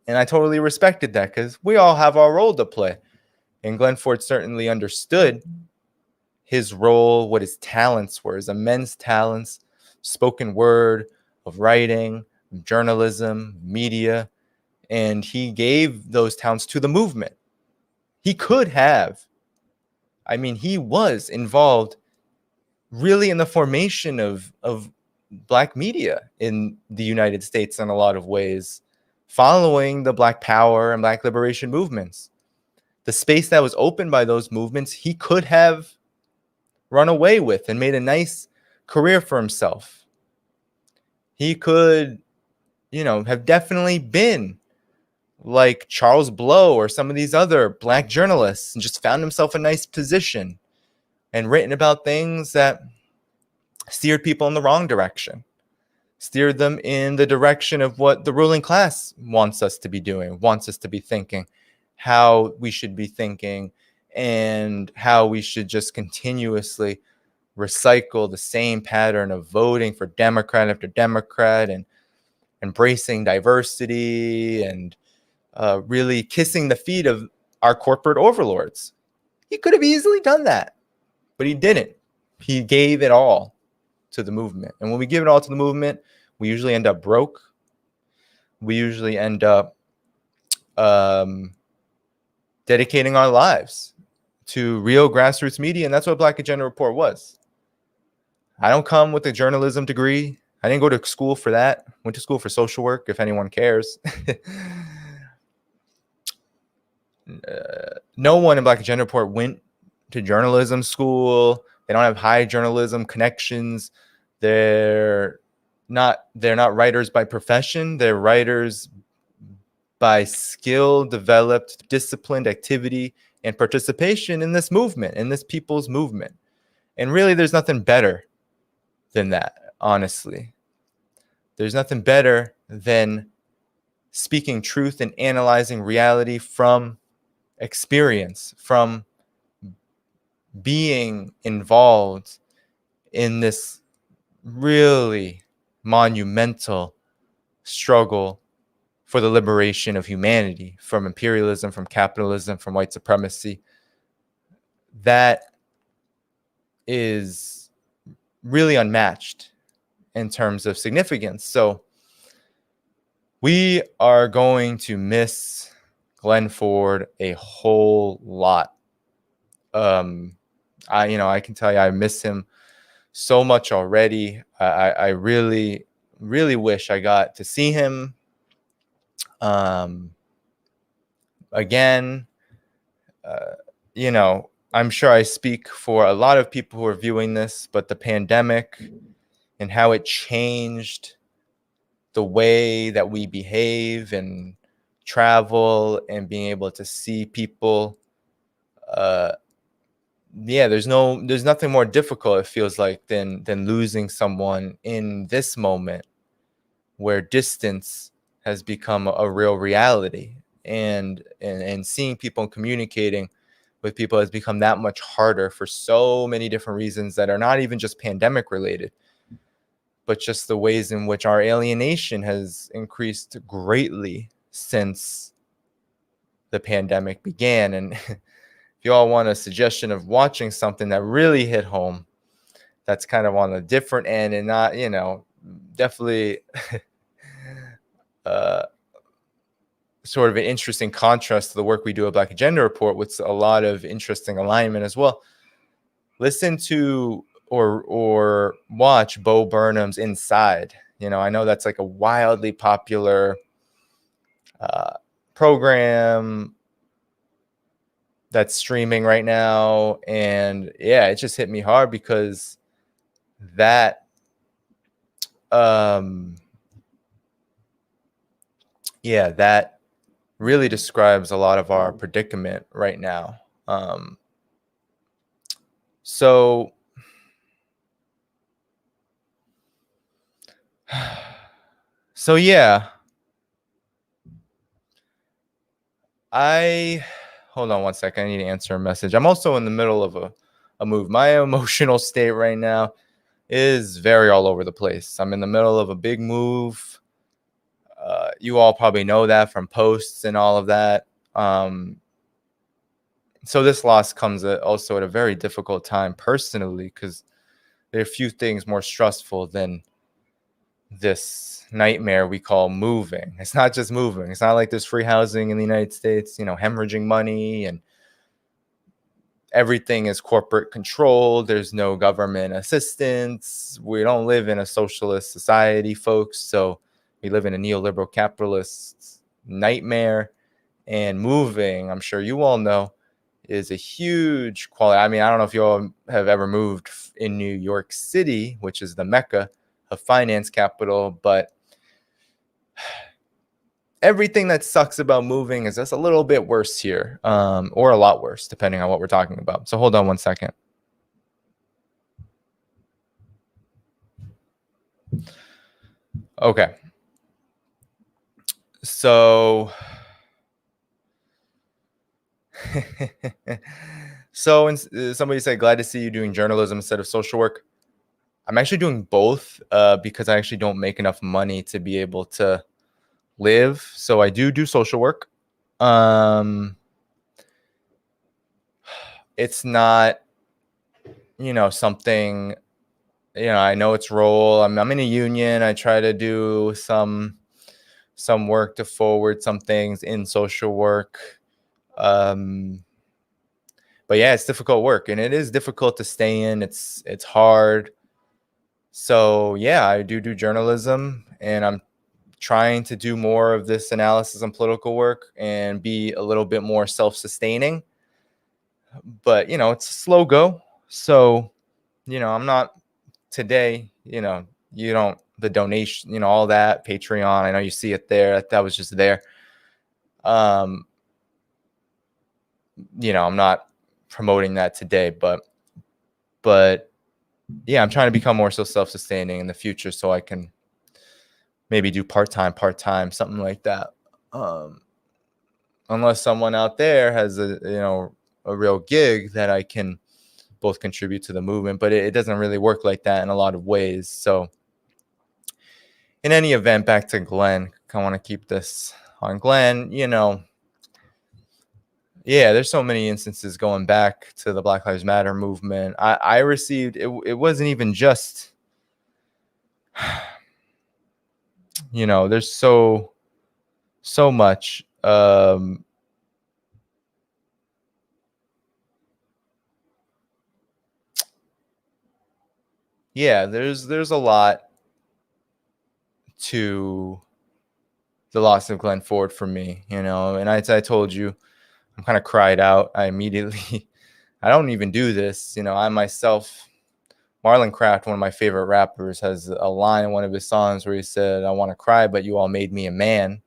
And I totally respected that, because we all have our role to play. And Glen Ford certainly understood his role, what his talents were, his immense talents, spoken word, of writing, journalism, media. And he gave those talents to the movement. He could have. He was involved really in the formation of Black media in the United States in a lot of ways, following the Black Power and Black liberation movements. The space that was opened by those movements, he could have run away with and made a nice career for himself. He could, have definitely been like Charles Blow or some of these other Black journalists and just found himself a nice position and written about things that steered people in the wrong direction. steer them in the direction of what the ruling class wants us to be doing, wants us to be thinking, how we should be thinking, and how we should just continuously recycle the same pattern of voting for Democrat after Democrat and embracing diversity and really kissing the feet of our corporate overlords. He could have easily done that, but he didn't. He gave it all to the movement. And when we give it all to the movement, we usually end up broke. We usually end up dedicating our lives to real grassroots media. And that's what Black Agenda Report was. I don't come with a journalism degree. I didn't go to school for that. Went to school for social work, if anyone cares. No one in Black Agenda Report went to journalism school. They don't have high journalism connections. They're not writers by profession. They're writers by skill, developed, disciplined activity and participation in this movement, in this people's movement. And really, there's nothing better than that, honestly. There's nothing better than speaking truth and analyzing reality from experience, from being involved in this really monumental struggle for the liberation of humanity from imperialism, from capitalism, from white supremacy. That is really unmatched in terms of significance. So we are going to miss Glen Ford a whole lot. I can tell you I miss him so much already. I really, really wish I got to see him again. I'm sure I speak for a lot of people who are viewing this, but the pandemic and how it changed the way that we behave and travel and being able to see people. There's nothing more difficult, it feels like, than losing someone in this moment where distance has become a real reality, and seeing people and communicating with people has become that much harder for so many different reasons that are not even just pandemic related, but just the ways in which our alienation has increased greatly since the pandemic began. And if you all want a suggestion of watching something that really hit home, that's kind of on a different end and not, definitely sort of an interesting contrast to the work we do at Black Agenda Report, with a lot of interesting alignment as well. Listen to or watch Bo Burnham's Inside. I know that's like a wildly popular program that's streaming right now. And yeah, it just hit me hard because that that really describes a lot of our predicament right now. So yeah, hold on one second. I need to answer a message. I'm also in the middle of a move. My emotional state right now is very all over the place. I'm in the middle of a big move. You all probably know that from posts and all of that. So this loss comes also at a very difficult time personally, because there are few things more stressful than this nightmare we call moving. It's not just moving. It's not like there's free housing in the United States, hemorrhaging money and everything is corporate controlled. There's no government assistance. We don't live in a socialist society, folks. So we live in a neoliberal capitalist nightmare. And moving, I'm sure you all know, is a huge quality. I mean, I don't know if you all have ever moved in New York City, which is the mecca of finance capital, but everything that sucks about moving is just a little bit worse here, or a lot worse, depending on what we're talking about. So hold on one second. Okay. So somebody said, glad to see you doing journalism instead of social work. I'm actually doing both because I actually don't make enough money to be able to live. So I do social work. Um, it's not, something, I know its role. I'm in a union. I try to do some work to forward some things in social work. Um, but yeah, it's difficult work, and it is difficult to stay in. It's hard. So yeah, I do journalism, and I'm trying to do more of this analysis and political work and be a little bit more self-sustaining. But it's a slow go. So I'm not today. You don't the donation, all that Patreon. I know you see it there. That was just there. Um, I'm not promoting that today, but yeah, I'm trying to become more so self-sustaining in the future so I can maybe do part-time, something like that. Um, unless someone out there has a real gig that I can both contribute to the movement, but it doesn't really work like that in a lot of ways. So in any event, back to Glenn, I want to keep this on Glenn. Yeah, there's so many instances going back to the Black Lives Matter movement. I received it. It wasn't even just, there's so much. Yeah, there's a lot to the loss of Glen Ford for me, and I told you, I'm kind of cried out. I immediately, I don't even do this, I myself, Marlon Craft, one of my favorite rappers, has a line in one of his songs where he said, "I want to cry, but you all made me a man,"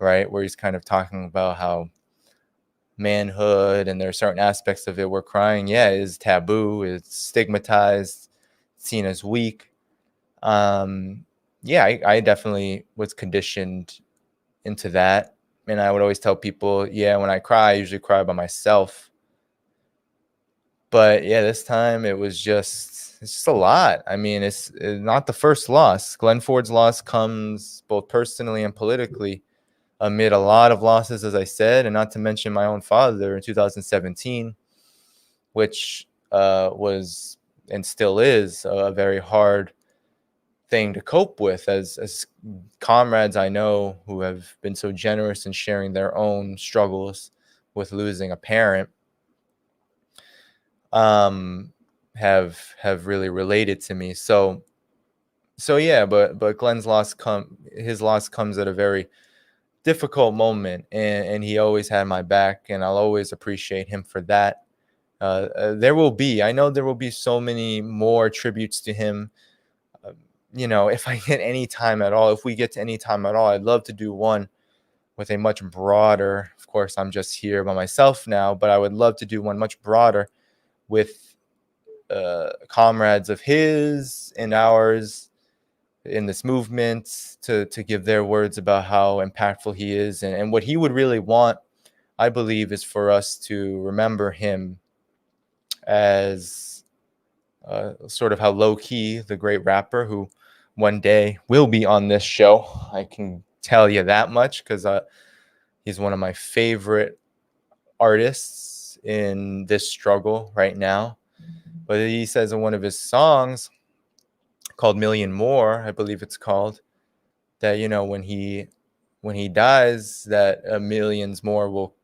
right? Where he's kind of talking about how manhood and there are certain aspects of it where crying, yeah, is taboo, it's stigmatized, seen as weak. Um, yeah, I definitely was conditioned into that. And I would always tell people, yeah, when I cry, I usually cry by myself. But yeah, this time it's just a lot. I mean, it's not the first loss. Glen Ford's loss comes both personally and politically amid a lot of losses, as I said, and not to mention my own father in 2017, which was and still is a very hard thing to cope with as comrades I know who have been so generous in sharing their own struggles with losing a parent um have really related to me. So yeah, but Glenn's his loss comes at a very difficult moment, and he always had my back, and I'll always appreciate him for that. I know there will be so many more tributes to him. uh, if I get any time at all, if we get to any time at all, I'd love to do one with a much broader, of course I'm just here by myself now, but I would love to do one much broader with comrades of his and ours in this movement to give their words about how impactful he is, and what he would really want, I believe, is for us to remember him as sort of how low key the great rapper who one day will be on this show. I can tell you that much because he's one of my favorite artists in this struggle right now. But he says in one of his songs called Million More, I believe it's called, that when he dies, that millions more will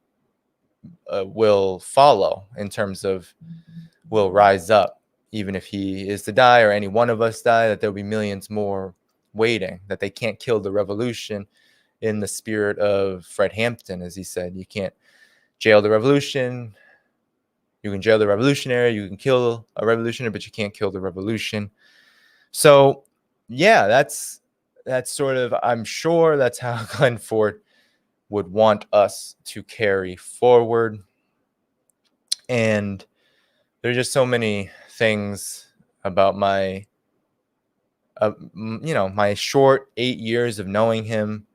follow, in terms of will rise up, even if he is to die or any one of us die, that there'll be millions more waiting, that they can't kill the revolution, in the spirit of Fred Hampton, as he said. You can't jail the revolution. You can jail the revolutionary, you can kill a revolutionary, but you can't kill the revolution. So yeah, that's sort of, I'm sure that's how Glen Ford would want us to carry forward. And there's just so many things about my my short 8 years of knowing him,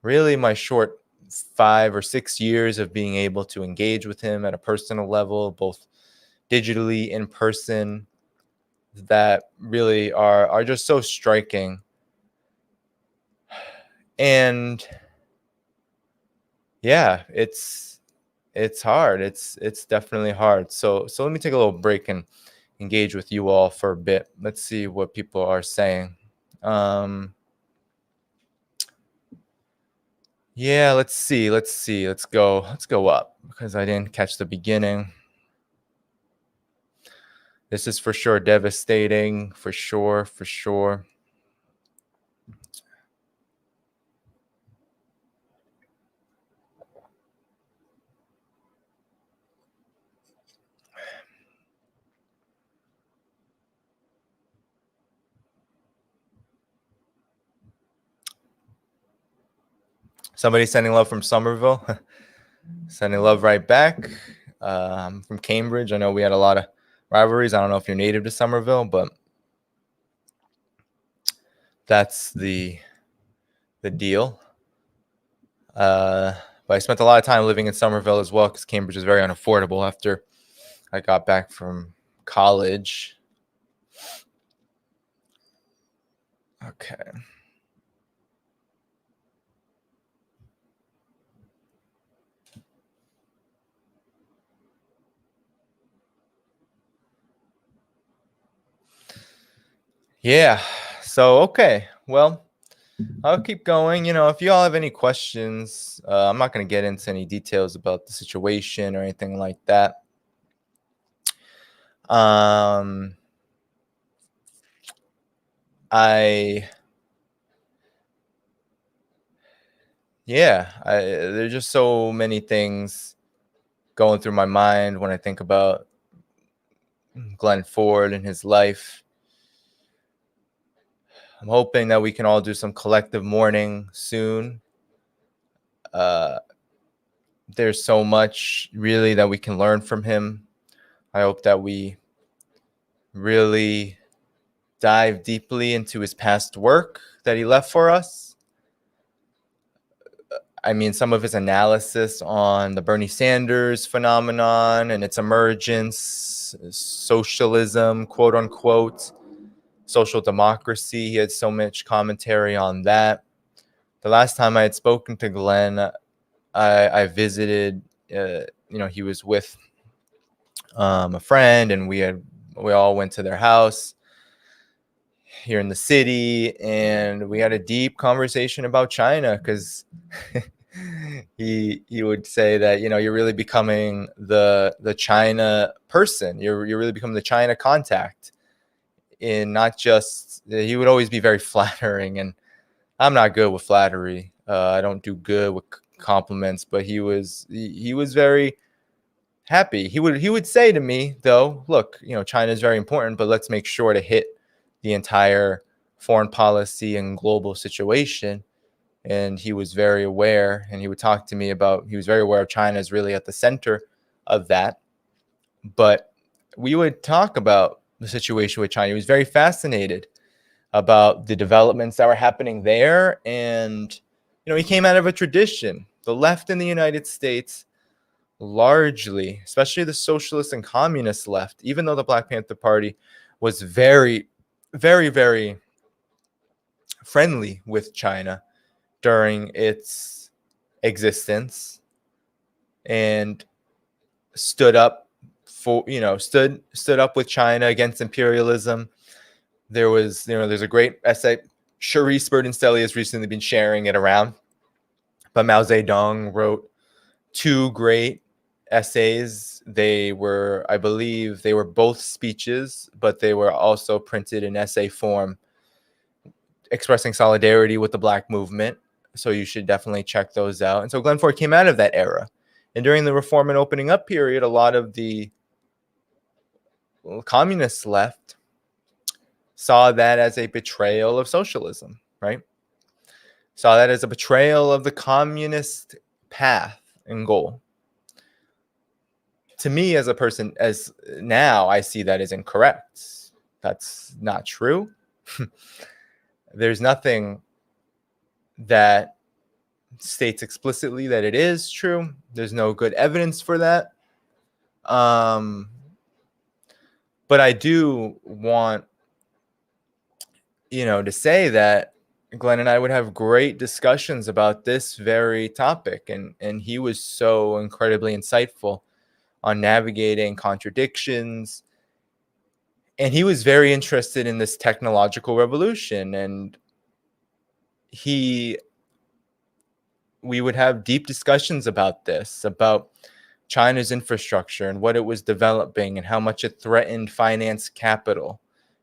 really my short 5 or 6 years of being able to engage with him at a personal level, both digitally, in person, that really are just so striking. And yeah, it's hard. It's definitely hard. So let me take a little break and engage with you all for a bit. Let's see what people are saying. Yeah, let's see. Let's go up because I didn't catch the beginning. This is for sure devastating, for sure, for sure. Somebody sending love from Somerville. Sending love right back. I'm from Cambridge. I know we had a lot of rivalries. I don't know if you're native to Somerville, but that's the deal. But I spent a lot of time living in Somerville as well because Cambridge is very unaffordable after I got back from college. Okay. Yeah. So, okay. Well, I'll keep going. If you all have any questions, I'm not going to get into any details about the situation or anything like that. There's just so many things going through my mind when I think about Glen Ford and his life. I'm hoping that we can all do some collective mourning soon. There's so much really that we can learn from him. I hope that we really dive deeply into his past work that he left for us. I mean, some of his analysis on the Bernie Sanders phenomenon and its emergence, socialism, quote unquote, social democracy. He had so much commentary on that. The last time I had spoken to Glenn, I visited, he was with a friend, and we all went to their house here in the city, and we had a deep conversation about China because he would say that you're really becoming the China person. You're really becoming the China contact. In not just, he would always be very flattering, and I'm not good with flattery. I don't do good with compliments, but he was very happy. He would say to me, though, look, China is very important, but let's make sure to hit the entire foreign policy and global situation. And he was very aware, and he would talk to me about, he was very aware of China is really at the center of that. But we would talk about the situation with China. He was very fascinated about the developments that were happening there. And, he came out of a tradition. The left in the United States, largely, especially the socialist and communist left, even though the Black Panther Party was very, very, very friendly with China during its existence, and stood up for, stood up with China against imperialism. There's a great essay, Charisse Burden-Stelly has recently been sharing it around, but Mao Zedong wrote 2 great essays. I believe they were both speeches, but they were also printed in essay form, expressing solidarity with the Black movement. So you should definitely check those out. And so Glen Ford came out of that era. And during the reform and opening up period, a lot of the communist left saw that as a betrayal of socialism, right? Saw that as a betrayal of the communist path and goal. To me, as a person, as now, I see that as incorrect. That's not true. There's nothing that states explicitly that it is true. There's no good evidence for that. But I do want, to say that Glenn and I would have great discussions about this very topic. And he was so incredibly insightful on navigating contradictions. And he was very interested in this technological revolution. And we would have deep discussions about this, about China's infrastructure and what it was developing and how much it threatened finance capital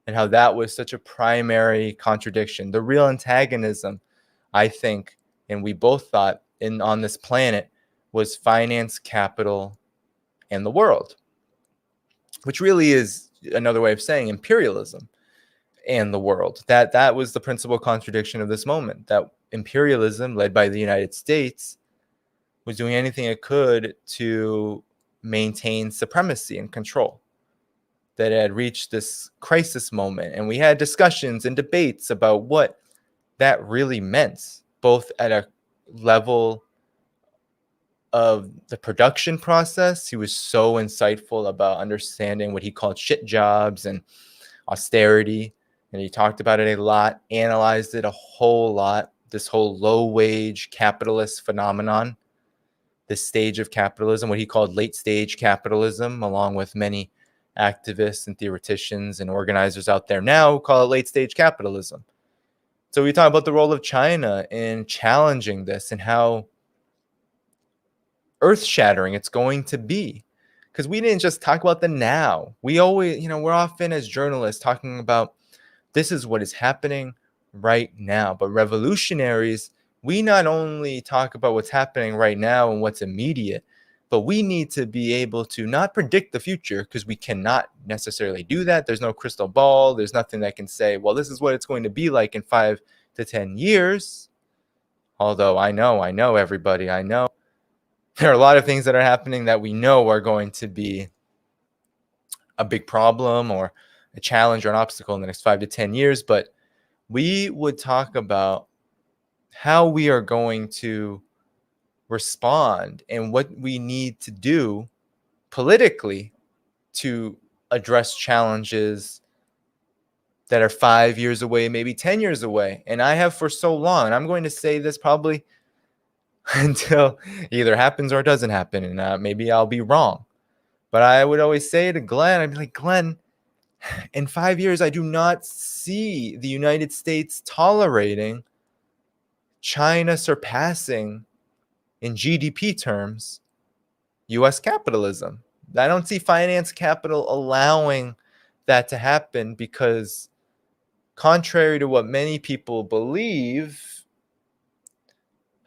and how that was such a primary contradiction. The real antagonism, I think, and we both thought on this planet, was finance capital and the world, which really is another way of saying imperialism and the world. That was the principal contradiction of this moment, that imperialism led by the United States was doing anything it could to maintain supremacy and control, that it had reached this crisis moment. And we had discussions and debates about what that really meant, both at a level of the production process. He was so insightful about understanding what he called shit jobs and austerity. And he talked about it a lot, analyzed it a whole lot, this whole low wage capitalist phenomenon, this stage of capitalism, what he called late stage capitalism, along with many activists and theoreticians and organizers out there now who call it late stage capitalism. So we talk about the role of China in challenging this and how earth shattering it's going to be. Because we didn't just talk about the now. We always, we're often as journalists talking about this is what is happening right now. But revolutionaries, we not only talk about what's happening right now and what's immediate, but we need to be able to not predict the future, because we cannot necessarily do that. There's no crystal ball. There's nothing that can say, well, this is what it's going to be like in 5 to 10 years. Although I know everybody, I know there are a lot of things that are happening that we know are going to be a big problem or a challenge or an obstacle in the next 5 to 10 years. But we would talk about how we are going to respond and what we need to do politically to address challenges that are 5 years away, maybe 10 years away. And I have for so long, and I'm going to say this probably until either happens or it doesn't happen. And maybe I'll be wrong. But I would always say to Glenn, I'd be like, Glenn, in 5 years, I do not see the United States tolerating China surpassing, in GDP terms, U.S. capitalism. I don't see finance capital allowing that to happen, because contrary to what many people believe,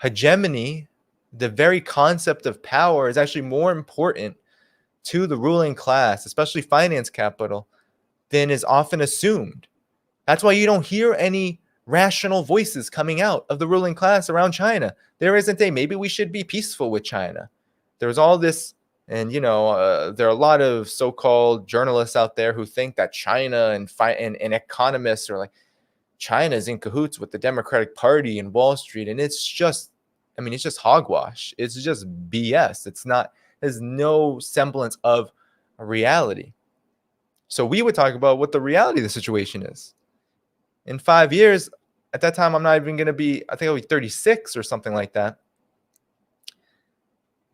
hegemony, the very concept of power, is actually more important to the ruling class, especially finance capital, than is often assumed. That's why you don't hear any rational voices coming out of the ruling class around China. There isn't a maybe we should be peaceful with China. There's all this, and there are a lot of so-called journalists out there who think that China and economists are like, China's in cahoots with the Democratic Party and Wall Street, and it's just hogwash. It's just BS. There's no semblance of a reality. So we would talk about what the reality of the situation is. In 5 years, at that time, I'm not even going to be, I think I'll be 36 or something like that.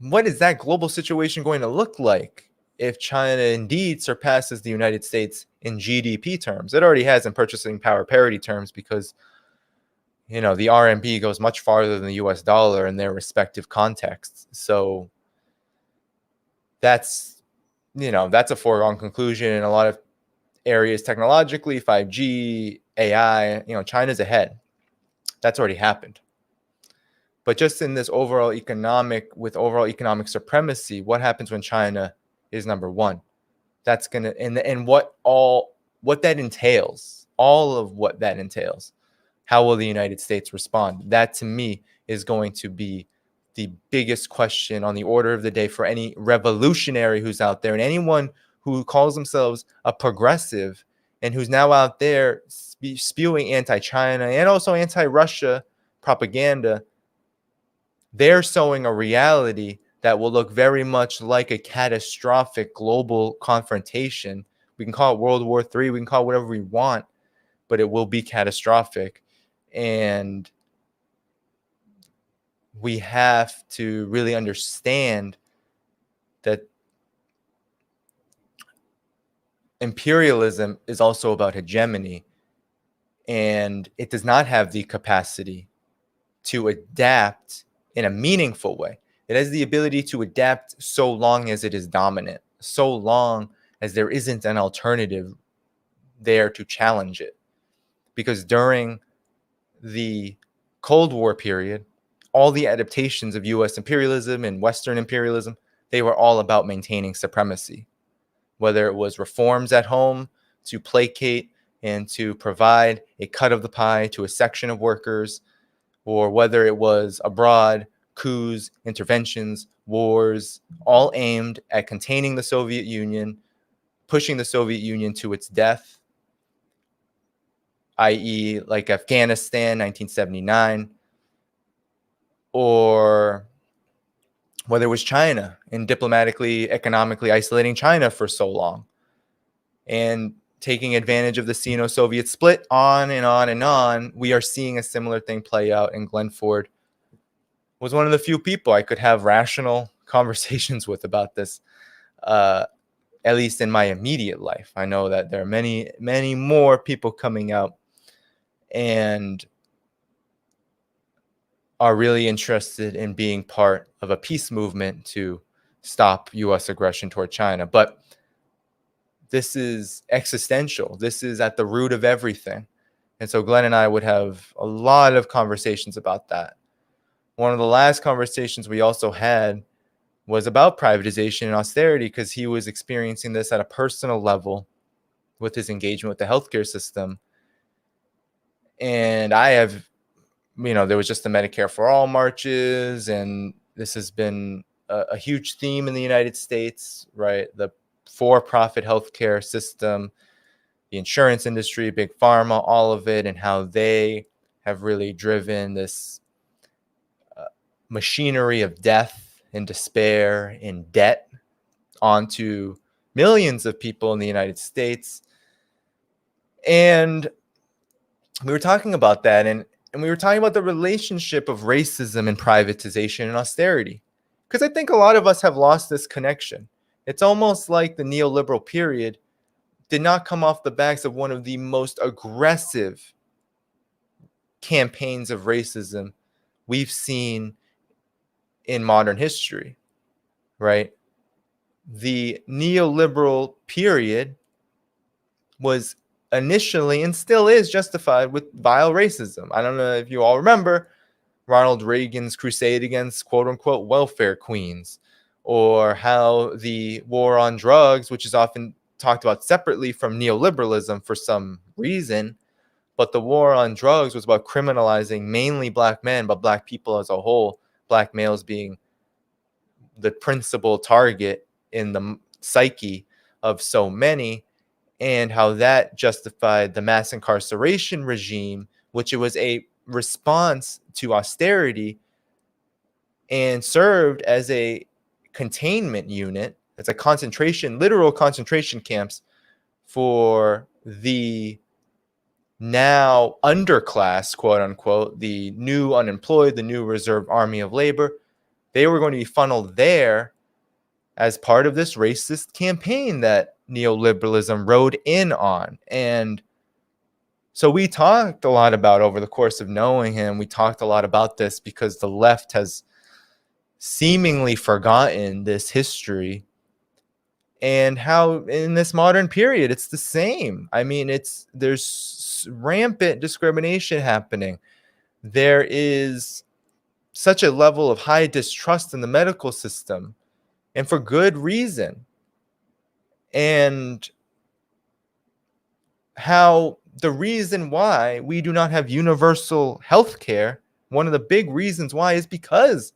What is that global situation going to look like if China indeed surpasses the United States in GDP terms? It already has in purchasing power parity terms, because the RMB goes much farther than the US dollar in their respective contexts. So that's a foregone conclusion in a lot of areas technologically, 5G, AI, China's ahead. That's already happened. But just in this overall economic supremacy, what happens when China is number one? That's going to, and what that entails, all of what that entails. How will the United States respond? That, to me, is going to be the biggest question on the order of the day for any revolutionary who's out there, and anyone who calls themselves a progressive and who's now out there spewing anti-China and also anti-Russia propaganda, they're sowing a reality that will look very much like a catastrophic global confrontation. We can call it World War III, we can call it whatever we want, but it will be catastrophic. And we have to really understand that imperialism is also about hegemony, and it does not have the capacity to adapt in a meaningful way. It has the ability to adapt so long as it is dominant, so long as there isn't an alternative there to challenge it. Because during the Cold War period, all the adaptations of US imperialism and Western imperialism, they were all about maintaining supremacy. Whether it was reforms at home to placate and to provide a cut of the pie to a section of workers, or whether it was abroad, coups, interventions, wars, all aimed at containing the Soviet Union, pushing the Soviet Union to its death, i.e., like Afghanistan, 1979, or whether it was China and diplomatically, economically isolating China for so long and taking advantage of the Sino-Soviet split, on and on and on. We are seeing a similar thing play out, and Glen Ford was one of the few people I could have rational conversations with about this, at least in my immediate life. I know that there are many, many more people coming out and are really interested in being part of a peace movement to stop U.S. aggression toward China. But this is existential. This is at the root of everything. And so Glenn and I would have a lot of conversations about that. One of the last conversations we also had was about privatization and austerity, because he was experiencing this at a personal level with his engagement with the healthcare system. And I have, there was just the Medicare for All marches, and this has been a huge theme in the United States, right? The for-profit healthcare system, the insurance industry, big pharma, all of it, and how they have really driven this machinery of death and despair and debt onto millions of people in the United States. And we were talking about that, and we were talking about the relationship of racism and privatization and austerity, because I think a lot of us have lost this connection. It's almost like the neoliberal period did not come off the backs of one of the most aggressive campaigns of racism we've seen in modern history, right? The neoliberal period was initially and still is justified with vile racism. I don't know if you all remember Ronald Reagan's crusade against quote unquote welfare queens, or how the war on drugs, which is often talked about separately from neoliberalism for some reason, but the war on drugs was about criminalizing mainly black men, but black people as a whole, black males being the principal target in the psyche of so many, and how that justified the mass incarceration regime, which it was a response to austerity and served as a containment unit. It's a literal concentration camps for the now underclass, quote unquote, the new unemployed, the new reserve army of labor. They were going to be funneled there as part of this racist campaign that neoliberalism rode in on. And so we talked a lot about, over the course of knowing him, we talked a lot about this because the left has seemingly forgotten this history, and how in this modern period it's the same. I mean, there's rampant discrimination happening. There is such a level of high distrust in the medical system, and for good reason. And how the reason why we do not have universal health care, one of the big reasons why, is because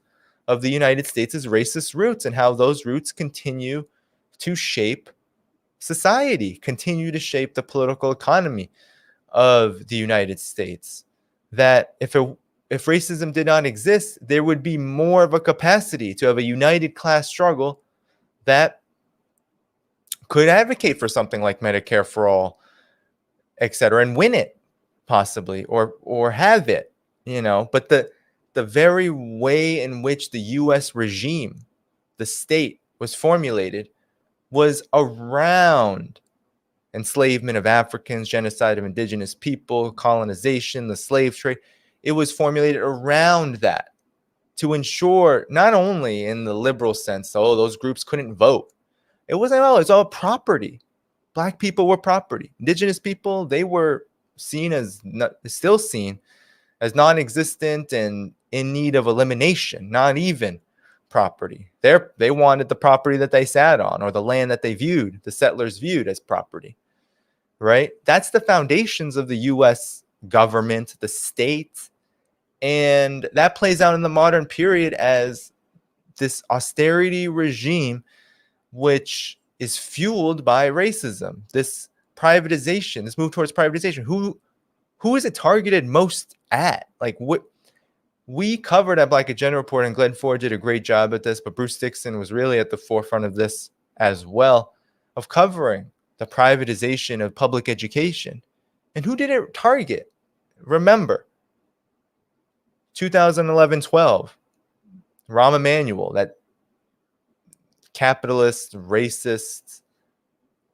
of the United States' racist roots, and how those roots continue to shape society, continue to shape the political economy of the United States. That if racism did not exist, there would be more of a capacity to have a united class struggle that could advocate for something like Medicare for all, etc., and win it, possibly, or have it, But the very way in which the U.S. regime, the state, was formulated was around enslavement of Africans, genocide of indigenous people, colonization, the slave trade. It was formulated around that to ensure, not only in the liberal sense, those groups couldn't vote. It wasn't all, it's all property. Black people were property. Indigenous people, they were still seen as non-existent and in need of elimination, not even property. They wanted the property that they sat on, or the land that the settlers viewed as property, right? That's the foundations of the U.S. government, the state, and that plays out in the modern period as this austerity regime, which is fueled by racism, this privatization, this move towards privatization. Who is it targeted most at? Like, what we covered at Black Agenda Report, and Glen Ford did a great job at this, but Bruce Dixon was really at the forefront of this as well, of covering the privatization of public education. And who did it target? Remember, 2011-12, Rahm Emanuel, that capitalist, racist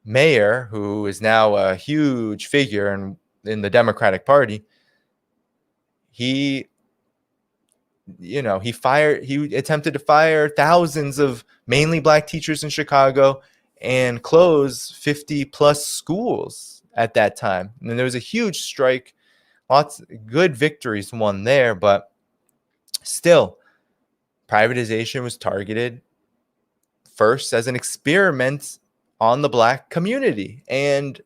mayor who is now a huge figure in the Democratic Party, he attempted to fire thousands of mainly Black teachers in Chicago and close 50 plus schools at that time. And there was a huge strike, lots of good victories won there, but still, privatization was targeted first as an experiment on the Black community. And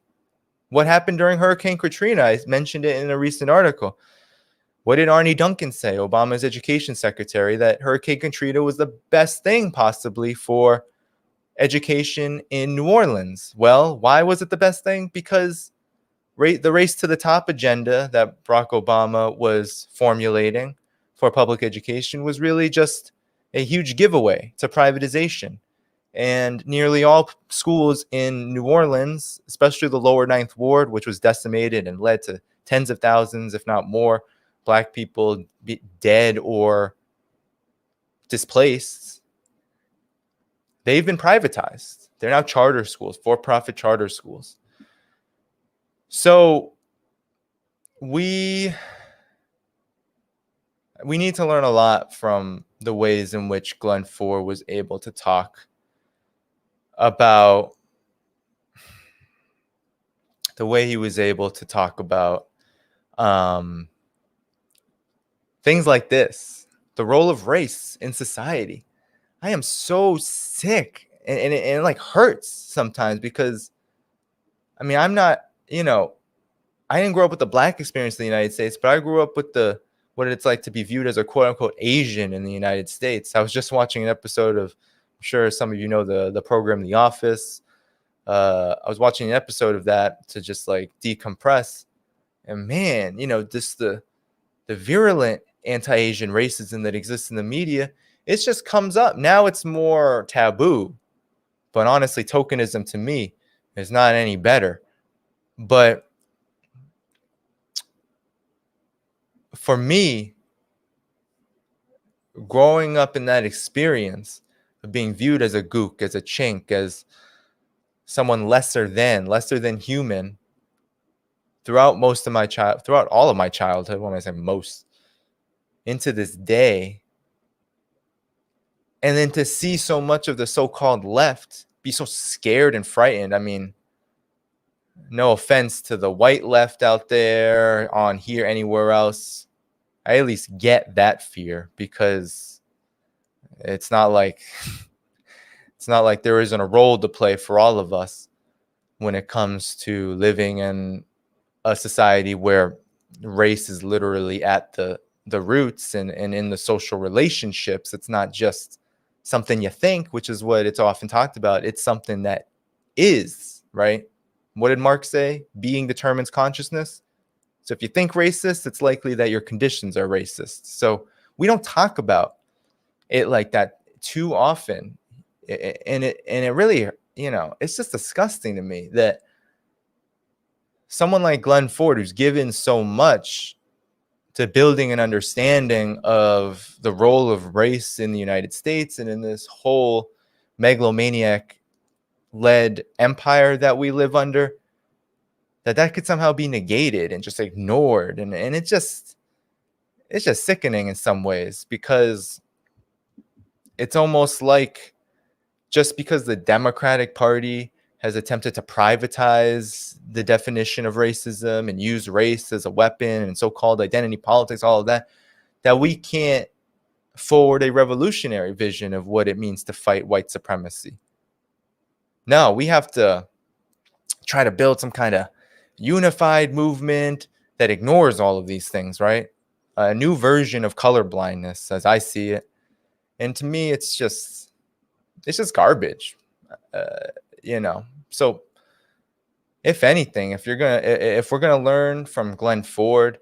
what happened during Hurricane Katrina, I mentioned it in a recent article. What did Arne Duncan say, Obama's education secretary, that Hurricane Katrina was the best thing possibly for education in New Orleans? Well, why was it the best thing? Because the race to the top agenda that Barack Obama was formulating for public education was really just a huge giveaway to privatization. And nearly all schools in New Orleans, especially the lower Ninth Ward, which was decimated and led to tens of thousands, if not more, Black people dead or displaced, they've been privatized. They're now charter schools, for-profit charter schools. So we need to learn a lot from the ways in which Glen Ford was able to talk about things like this, the role of race in society. I am so sick, and it like hurts sometimes, because I'm not, I didn't grow up with the Black experience in the United States, but I grew up with what it's like to be viewed as a quote unquote Asian in the United States. I was just watching an episode of, I'm sure some of you know the program The Office. I was watching an episode of that to just like decompress, and man, just the virulent anti-Asian racism that exists in the media, it just comes up. Now it's more taboo, but honestly, tokenism to me is not any better. But for me, growing up in that experience of being viewed as a gook, as a chink, as someone lesser than human, throughout all of my childhood, when I say most, into this day, and then to see so much of the so-called left be so scared and frightened. No offense to the white left out there, on here, anywhere else. I at least get that fear, because it's not like there isn't a role to play for all of us when it comes to living in a society where race is literally at the roots and in the social relationships. It's not just something you think, which is what it's often talked about. It's something that is right? What did Marx say? Being determines consciousness. So if you think racist, it's likely that your conditions are racist. So we don't talk about it like that too often. And it really, it's just disgusting to me that someone like Glen Ford, who's given so much to building an understanding of the role of race in the United States and in this whole megalomaniac led empire that we live under, that could somehow be negated and just ignored. And it's just sickening in some ways, because it's almost like just because the Democratic Party has attempted to privatize the definition of racism and use race as a weapon and so-called identity politics, all of that, that we can't forward a revolutionary vision of what it means to fight white supremacy. No, we have to try to build some kind of unified movement that ignores all of these things, right? A new version of colorblindness, as I see it. And to me, it's just garbage, So if anything, if we're gonna learn from Glen Ford,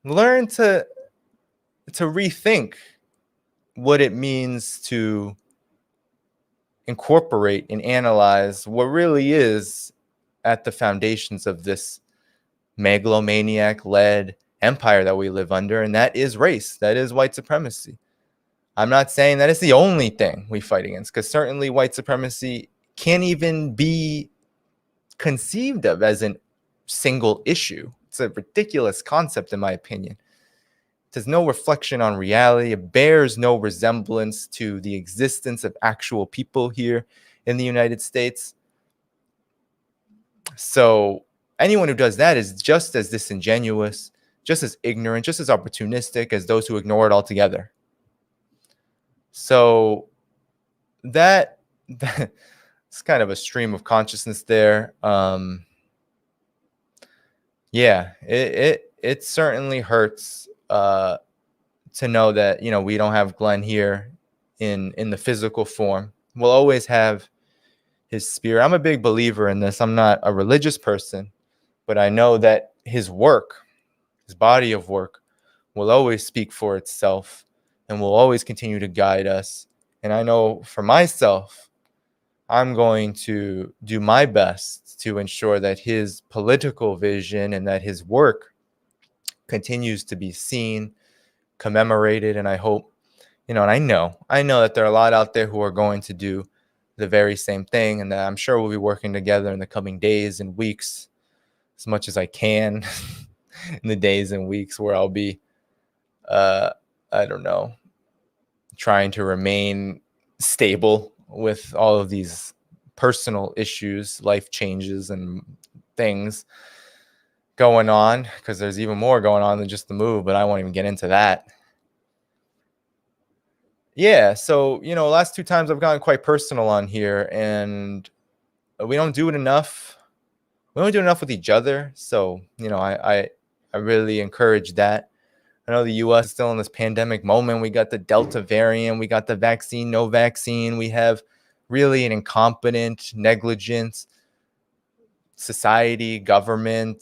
learn to rethink what it means to incorporate and analyze what really is at the foundations of this megalomaniac-led empire that we live under, and that is race, that is white supremacy. I'm not saying that it's the only thing we fight against, because certainly white supremacy can't even be conceived of as a single issue. It's a ridiculous concept, in my opinion. There's no reflection on reality. It bears no resemblance to the existence of actual people here in the United States. So anyone who does that is just as disingenuous, just as ignorant, just as opportunistic as those who ignore it altogether. So that's kind of a stream of consciousness there. Yeah, it certainly hurts to know that, we don't have Glen here in the physical form. We'll always have his spirit. I'm a big believer in this. I'm not a religious person, but I know that his work, his body of work, will always speak for itself and will always continue to guide us. And I know for myself, I'm going to do my best to ensure that his political vision and that his work continues to be seen, commemorated. And I hope, and I know that there are a lot out there who are going to do the very same thing, and that I'm sure we'll be working together in the coming days and weeks as much as I can in the days and weeks where I'll be, I don't know, trying to remain stable with all of these personal issues, life changes and things going on, because there's even more going on than just the move, but I won't even get into that. Yeah, so, last two times I've gotten quite personal on here, and we don't do it enough. We don't do enough with each other. So, I really encourage that. I know the U.S. is still in this pandemic moment. We got the Delta variant. We got the vaccine, no vaccine. We have really an incompetent, negligent society, government,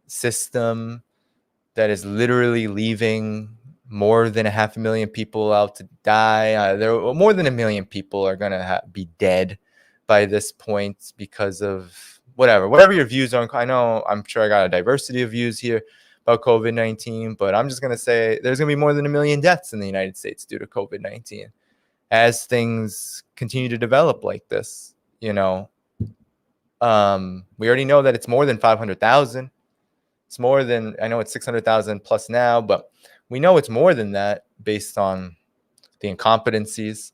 system that is literally leaving more than 500,000 people out to die. More than 1 million people are going to be dead by this point because of whatever your views are. I'm sure I got a diversity of views here about COVID-19, but I'm just going to say there's going to be more than 1 million deaths in the United States due to COVID-19 as things continue to develop like this. We already know that it's more than 500,000. It's more than, I know it's 600,000 plus now, but we know it's more than that based on the incompetencies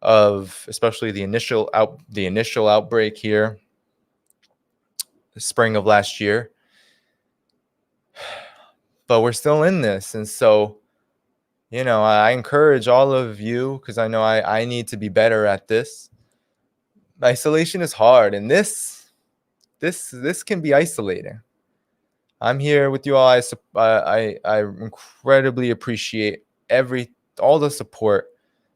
of especially the initial outbreak here, the spring of last year. But we're still in this. And so, I encourage all of you, because I know I need to be better at this. Isolation is hard, and this can be isolating. I'm here with you all. I incredibly appreciate all the support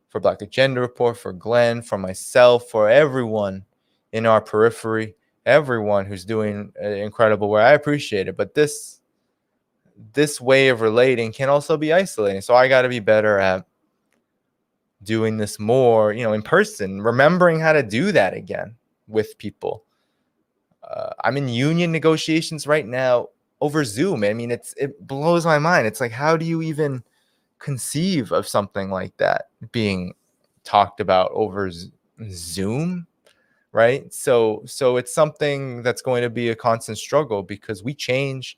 for Black Agenda Report, for Glenn, for myself, for everyone in our periphery, everyone who's doing incredible work. I appreciate it, but this way of relating can also be isolating. So I got to be better at doing this more, in person, remembering how to do that again with people. I'm in union negotiations right now over Zoom. I mean, it blows my mind. It's like, how do you even conceive of something like that being talked about over Zoom, right? So it's something that's going to be a constant struggle because we change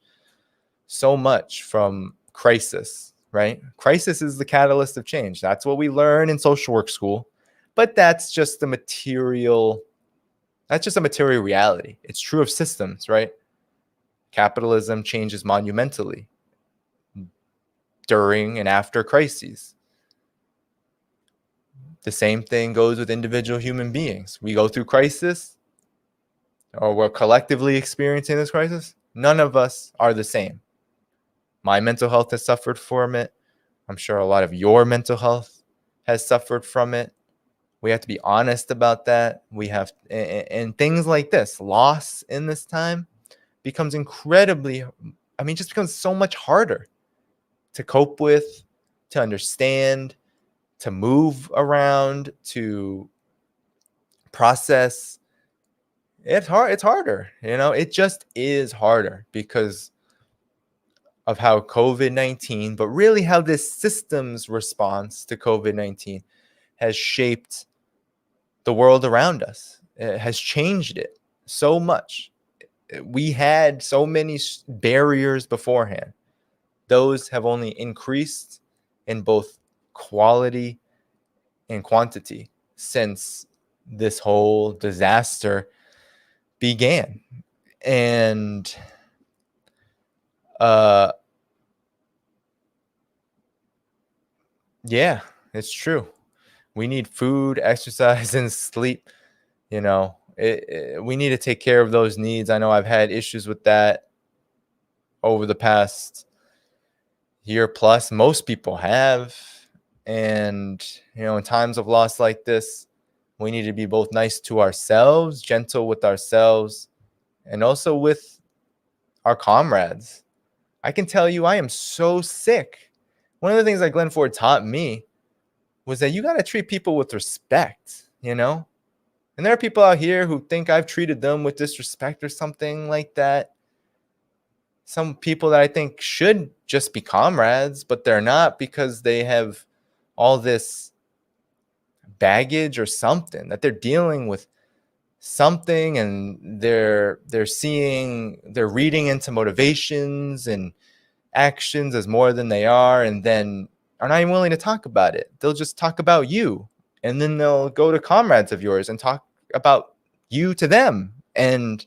so much from crisis, right? Crisis is the catalyst of change. That's what we learn in social work school, but that's just a material reality. It's true of systems, right? Capitalism changes monumentally during and after crises. The same thing goes with individual human beings. We go through crisis, or we're collectively experiencing this crisis. None of us are the same. My mental health has suffered from it. I'm sure a lot of your mental health has suffered from it. We have to be honest about that. We have, and things like this, loss in this time becomes just becomes so much harder to cope with, to understand, to move around, to process. It's hard. It's harder. It just is harder because of how COVID-19, but really how this system's response to COVID-19 has shaped the world around us. It has changed it so much. We had so many barriers beforehand. Those have only increased in both quality and quantity since this whole disaster began. And yeah, it's true. We need food, exercise, and sleep. We need to take care of those needs. I know I've had issues with that over the past year plus. Most people have. And, in times of loss like this, we need to be both nice to ourselves, gentle with ourselves, and also with our comrades. I can tell you I am so sick. One of the things that Glen Ford taught me was that you got to treat people with respect, And there are people out here who think I've treated them with disrespect or something like that. Some people that I think should just be comrades, but they're not because they have all this baggage or something, that they're dealing with something, and they're reading into motivations and actions as more than they are, and then are not even willing to talk about it. They'll just talk about you, and then they'll go to comrades of yours and talk about you to them. And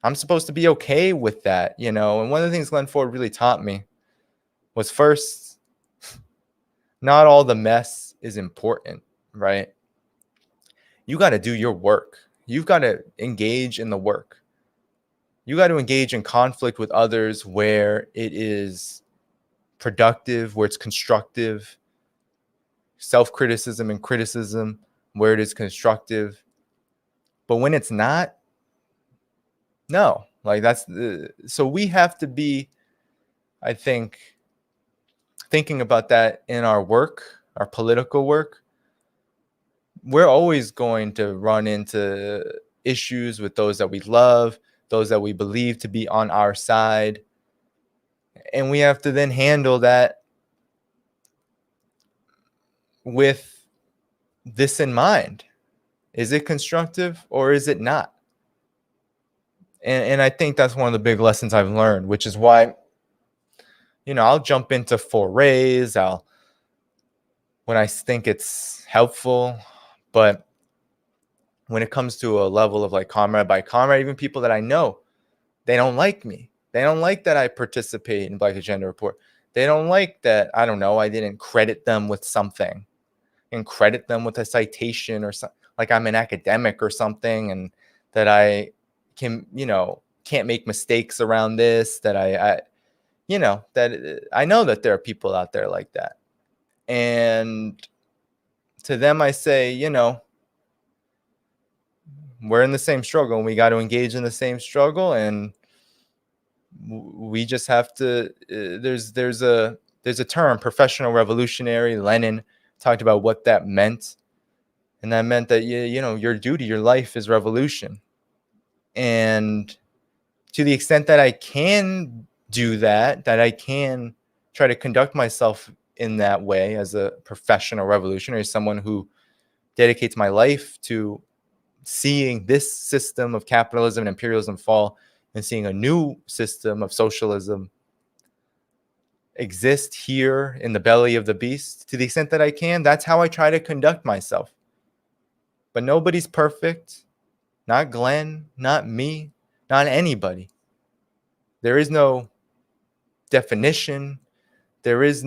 I'm supposed to be okay with that, And one of the things Glen Ford really taught me was, first, not all the mess is important, right? You got to do your work. You've got to engage in the work. You got to engage in conflict with others where it is productive, where it's constructive, self-criticism and criticism where it is constructive. But when it's not, no. So we have to be, I think, thinking about that in our work, our political work. We're always going to run into issues with those that we love, those that we believe to be on our side. And we have to then handle that with this in mind. Is it constructive or is it not? And I think that's one of the big lessons I've learned, which is why, I'll jump into forays when I think it's helpful. But when it comes to a level of like comrade by comrade, even people that I know, they don't like me. They don't like that I participate in Black Agenda Report. They don't like that, I don't know, I didn't credit them with something and credit them with a citation or something, like I'm an academic or something, and that I can, can't make mistakes around this, that that I know that there are people out there like that. And to them, I say, we're in the same struggle and we got to engage in the same struggle. And we just have to, there's a term, professional revolutionary. Lenin talked about what that meant. And that meant that, your duty, your life is revolution. And to the extent that I can do that I can try to conduct myself in that way as a professional revolutionary, someone who dedicates my life to seeing this system of capitalism and imperialism fall and seeing a new system of socialism exist here in the belly of the beast. To the extent that I can, that's how I try to conduct myself. But nobody's perfect. Not Glenn, not me, not anybody. There is no definition. There's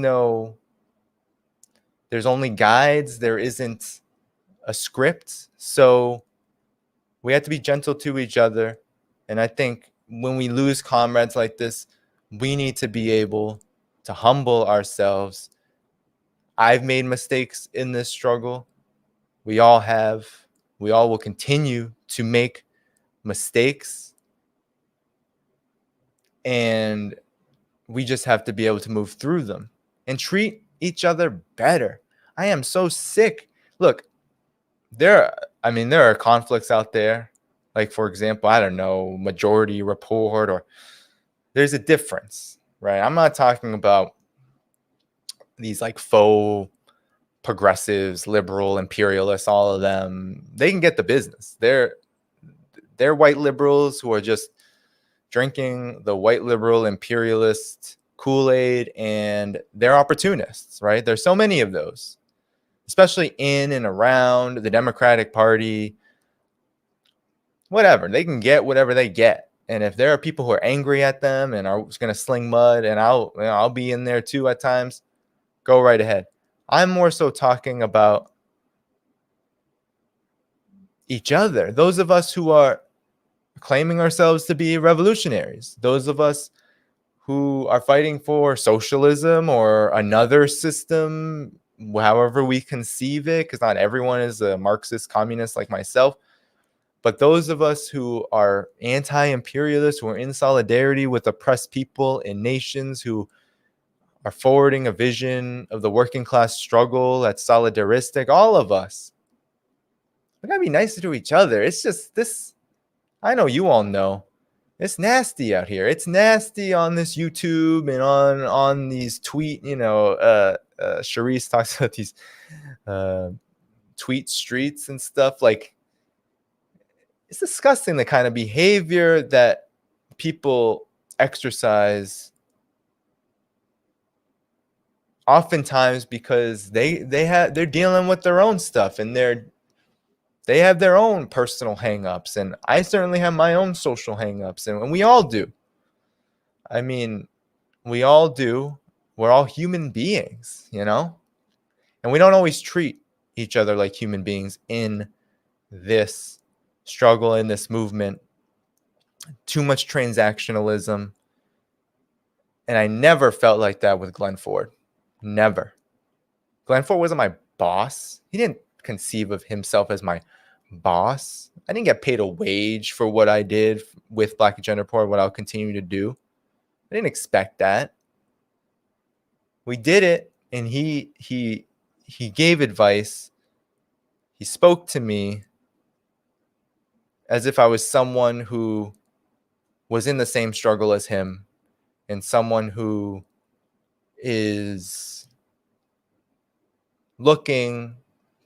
only guides. There isn't a script. So we have to be gentle to each other. And I think when we lose comrades like this, we need to be able to humble ourselves. I've made mistakes in this struggle. We all have. We all will continue to make mistakes. And we just have to be able to move through them and treat each other better. I am so sick. Look, there are conflicts out there. Like, for example, I don't know, Majority Report, or there's a difference, right? I'm not talking about these like faux progressives, liberal, imperialists, all of them. They can get the business. They're white liberals who are just drinking the white liberal imperialist Kool-Aid, and they're opportunists, right? There's so many of those, especially in and around the Democratic Party. Whatever, they can get whatever they get. And if there are people who are angry at them and are going to sling mud, and I'll be in there too at times, go right ahead. I'm more so talking about each other. Those of us who are claiming ourselves to be revolutionaries, those of us who are fighting for socialism or another system, however we conceive it, because not everyone is a Marxist communist like myself. But those of us who are anti-imperialists, who are in solidarity with oppressed people and nations, who are forwarding a vision of the working class struggle that's solidaristic, all of us, we gotta be nicer to each other. It's just this, I know you all know, it's nasty out here. It's nasty on this YouTube and on these tweet, Charisse talks about these tweet streets and stuff. Like, it's disgusting the kind of behavior that people exercise, oftentimes because they're dealing with their own stuff, and they have their own personal hangups, and I certainly have my own social hangups, and we all do. I mean, we all do. We're all human beings, and we don't always treat each other like human beings in this struggle, in this movement. Too much transactionalism. And I never felt like that with Glen Ford. Never. Glen Ford wasn't my boss. He didn't conceive of himself as my boss. I didn't get paid a wage for what I did with Black Agenda Report, what I'll continue to do. I didn't expect that. We did it, and he gave advice. He spoke to me as if I was someone who was in the same struggle as him, and someone who is looking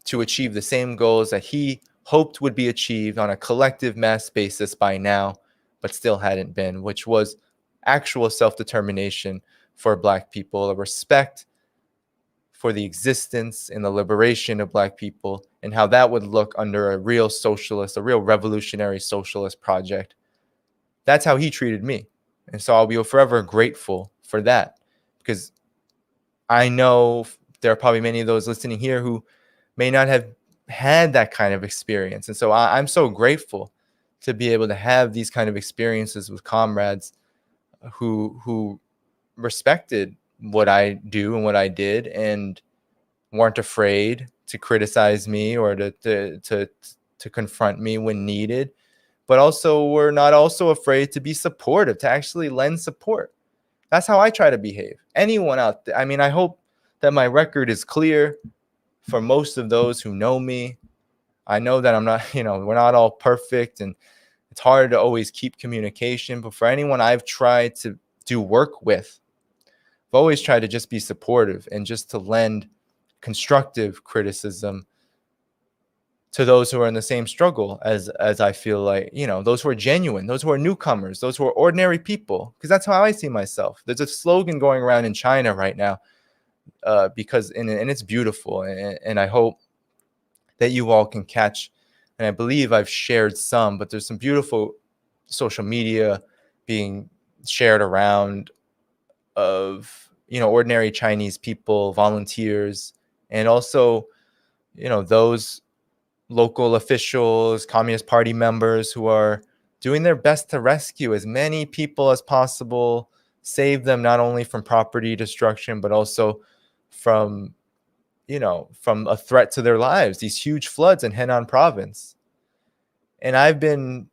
to achieve the same goals that he hoped would be achieved on a collective mass basis by now, but still hadn't been, which was actual self-determination for Black people, a respect for the existence and the liberation of Black people, and how that would look under a real socialist, a real revolutionary socialist project. That's how he treated me. And so I'll be forever grateful for that, because I know there are probably many of those listening here who may not have had that kind of experience. And so I'm so grateful to be able to have these kind of experiences with comrades who respected what I do and what I did, and weren't afraid to criticize me or to confront me when needed, but also we're not also afraid to be supportive, to actually lend support. That's how I try to behave. Anyone out there, I mean, I hope that my record is clear for most of those who know me. I know that I'm not, we're not all perfect, and it's hard to always keep communication. But for anyone I've tried to do work with, I've always tried to just be supportive and just to lend constructive criticism to those who are in the same struggle as I feel like, those who are genuine, those who are newcomers, those who are ordinary people, because that's how I see myself. There's a slogan going around in China right now, because and it's beautiful, and I hope that you all can catch, and I believe I've shared some, but there's some beautiful social media being shared around of, ordinary Chinese people, volunteers, and also, those local officials, Communist Party members who are doing their best to rescue as many people as possible, save them not only from property destruction, but also from, from a threat to their lives, these huge floods in Henan province. And I've been,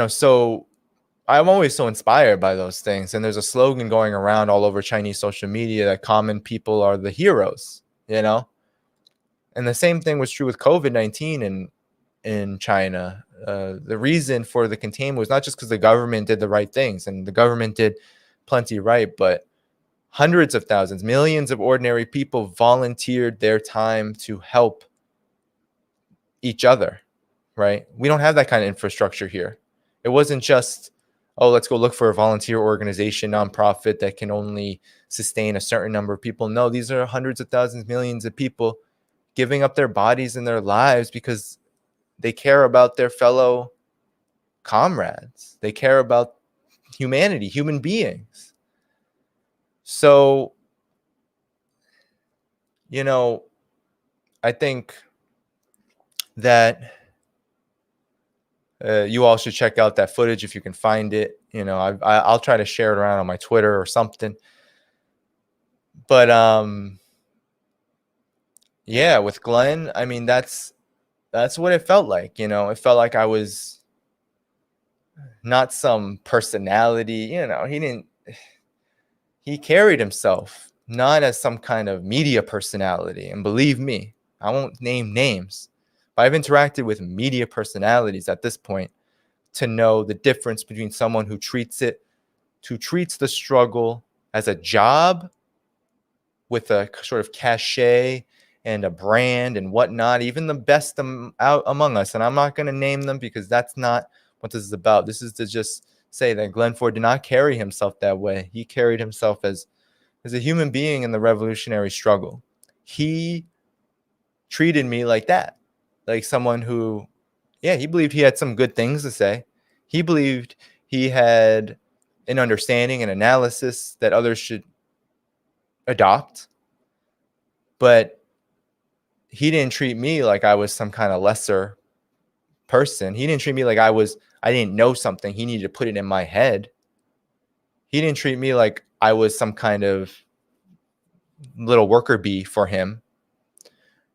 so I'm always so inspired by those things. And there's a slogan going around all over Chinese social media that common people are the heroes, And the same thing was true with COVID-19 in China. The reason for the containment was not just because the government did the right things, and the government did plenty right, but hundreds of thousands, millions of ordinary people volunteered their time to help each other, right? We don't have that kind of infrastructure here. It wasn't just, oh, let's go look for a volunteer organization, nonprofit that can only sustain a certain number of people. No, these are hundreds of thousands, millions of people giving up their bodies and their lives because they care about their fellow comrades. They care about humanity, human beings. So, I think that you all should check out that footage if you can find it. I'll try to share it around on my Twitter or something. But yeah, with Glenn, I mean, that's what it felt like. It felt like I was not some personality. He carried himself not as some kind of media personality. And believe me, I won't name names, but I've interacted with media personalities at this point to know the difference between someone who treats the struggle as a job with a sort of cachet and a brand and whatnot, even the best out among us. And I'm not going to name them because that's not what this is about. This is to just say that Glen Ford did not carry himself that way. He carried himself as a human being in the revolutionary struggle. He treated me like that, like someone who, he believed he had some good things to say. He believed he had an understanding and analysis that others should adopt. But he didn't treat me like I was some kind of lesser person. He didn't treat me like I didn't know something. He needed to put it in my head. He didn't treat me like I was some kind of little worker bee for him.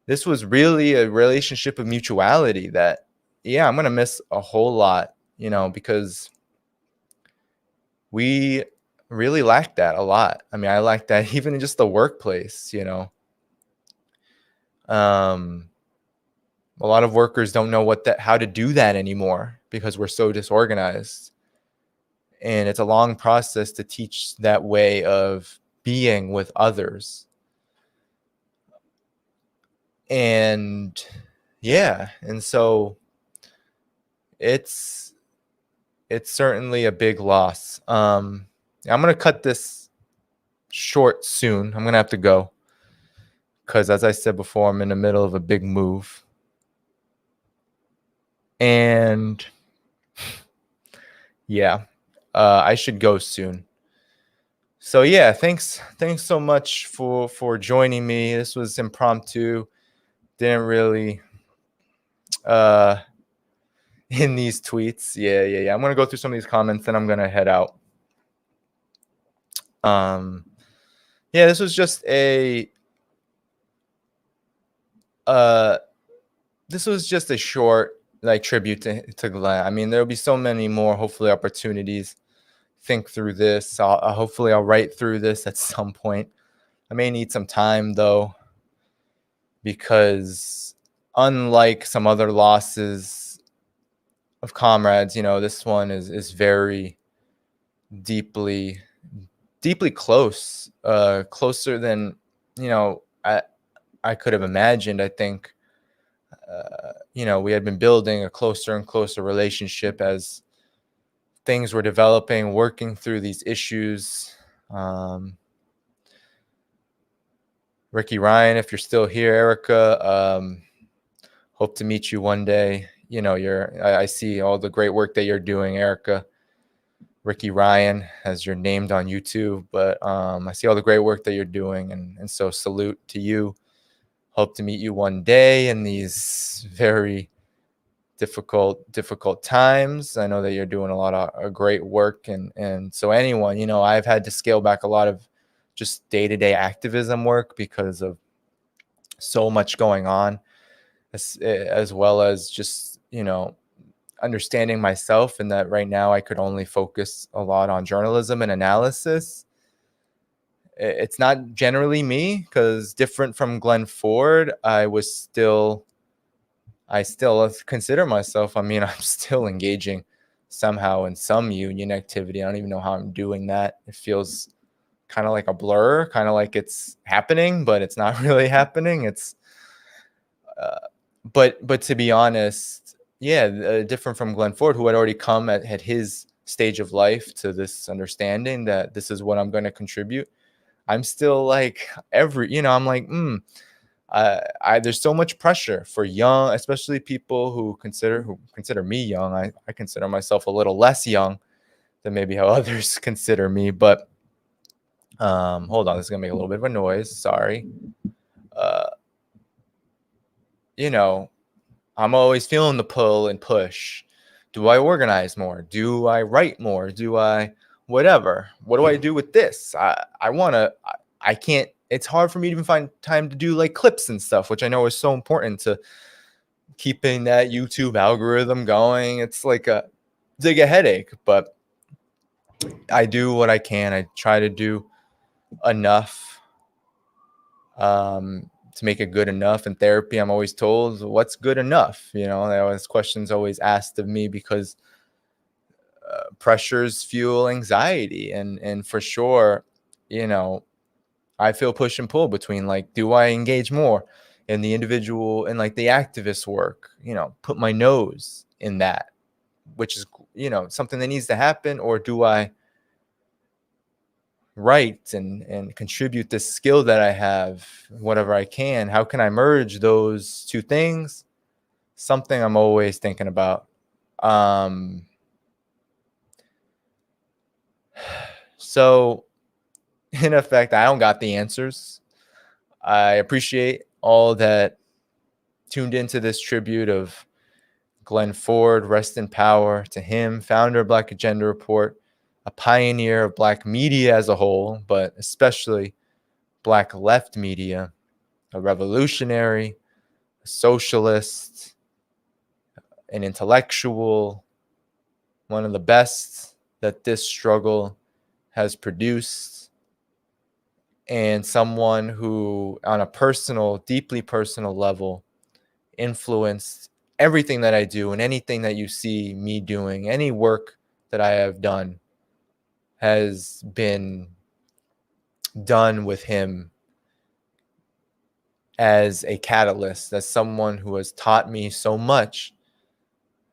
This was really a relationship of mutuality that, I'm going to miss a whole lot, because we really lacked that a lot. I mean, I lacked that even in just the workplace, A lot of workers don't know how to do that anymore because we're so disorganized. And it's a long process to teach that way of being with others. And and so it's certainly a big loss. I'm going to cut this short soon. I'm going to have to go because, as I said before, I'm in the middle of a big move. And I should go soon. So thanks so much for joining me. This was impromptu. Didn't really in these tweets. I'm gonna go through some of these comments, then I'm gonna head out. This was just a uh, this was just a short like tribute to Glenn. I mean, there'll be so many more hopefully opportunities. Think through this. Hopefully I'll write through this at some point. I may need some time though, because unlike some other losses of comrades, this one is very deeply close, closer than you know I could have imagined. I think we had been building a closer and closer relationship as things were developing, working through these issues. Ricky Ryan, if you're still here, Erica, hope to meet you one day. I see all the great work that you're doing, Erica. Ricky Ryan, as you're named on YouTube, but I see all the great work that you're doing, and so salute to you. Hope to meet you one day in these very difficult times. I know that you're doing a lot of great work, and so anyone, I've had to scale back a lot of just day-to-day activism work because of so much going on, as well as just understanding myself, and that right now I could only focus a lot on journalism and analysis. It's not generally me, because different from Glen Ford, I still consider myself, I'm still engaging somehow in some union activity. I don't even know how I'm doing that. It feels kind of like a blur, kind of like it's happening, but it's not really happening. It's but to be honest, yeah, different from Glen Ford, who had already come at his stage of life to this understanding that this is what I'm going to contribute. I'm still like I'm like, there's so much pressure for young, especially people who consider me young. I consider myself a little less young than maybe how others consider me. But hold on, this is gonna make a little bit of a noise. Sorry. Uh, I'm always feeling the pull and push. Do I organize more? Do I write more? Do I whatever? What do I do with this? I wanna. I can't. It's hard for me to even find time to do like clips and stuff, which I know is so important to keeping that YouTube algorithm going. It's like a headache, but I do what I can. I try to do enough to make it good enough. In therapy, I'm always told, what's good enough? This question's always asked of me, because pressures fuel anxiety. And for sure, I feel push and pull between, like, do I engage more in the individual and like the activist work, put my nose in that, which is, something that needs to happen, or do I write and contribute this skill that I have, whatever I can? How can I merge those two things? Something I'm always thinking about. So in effect, I don't got the answers. I appreciate all that tuned into this tribute of Glen Ford. Rest in power to him, founder of Black Agenda Report, a pioneer of Black media as a whole, but especially Black left media, a revolutionary, a socialist, an intellectual, one of the best that this struggle has produced, and someone who, on a personal, deeply personal level, influenced everything that I do, and anything that you see me doing, any work that I have done has been done with him as a catalyst, as someone who has taught me so much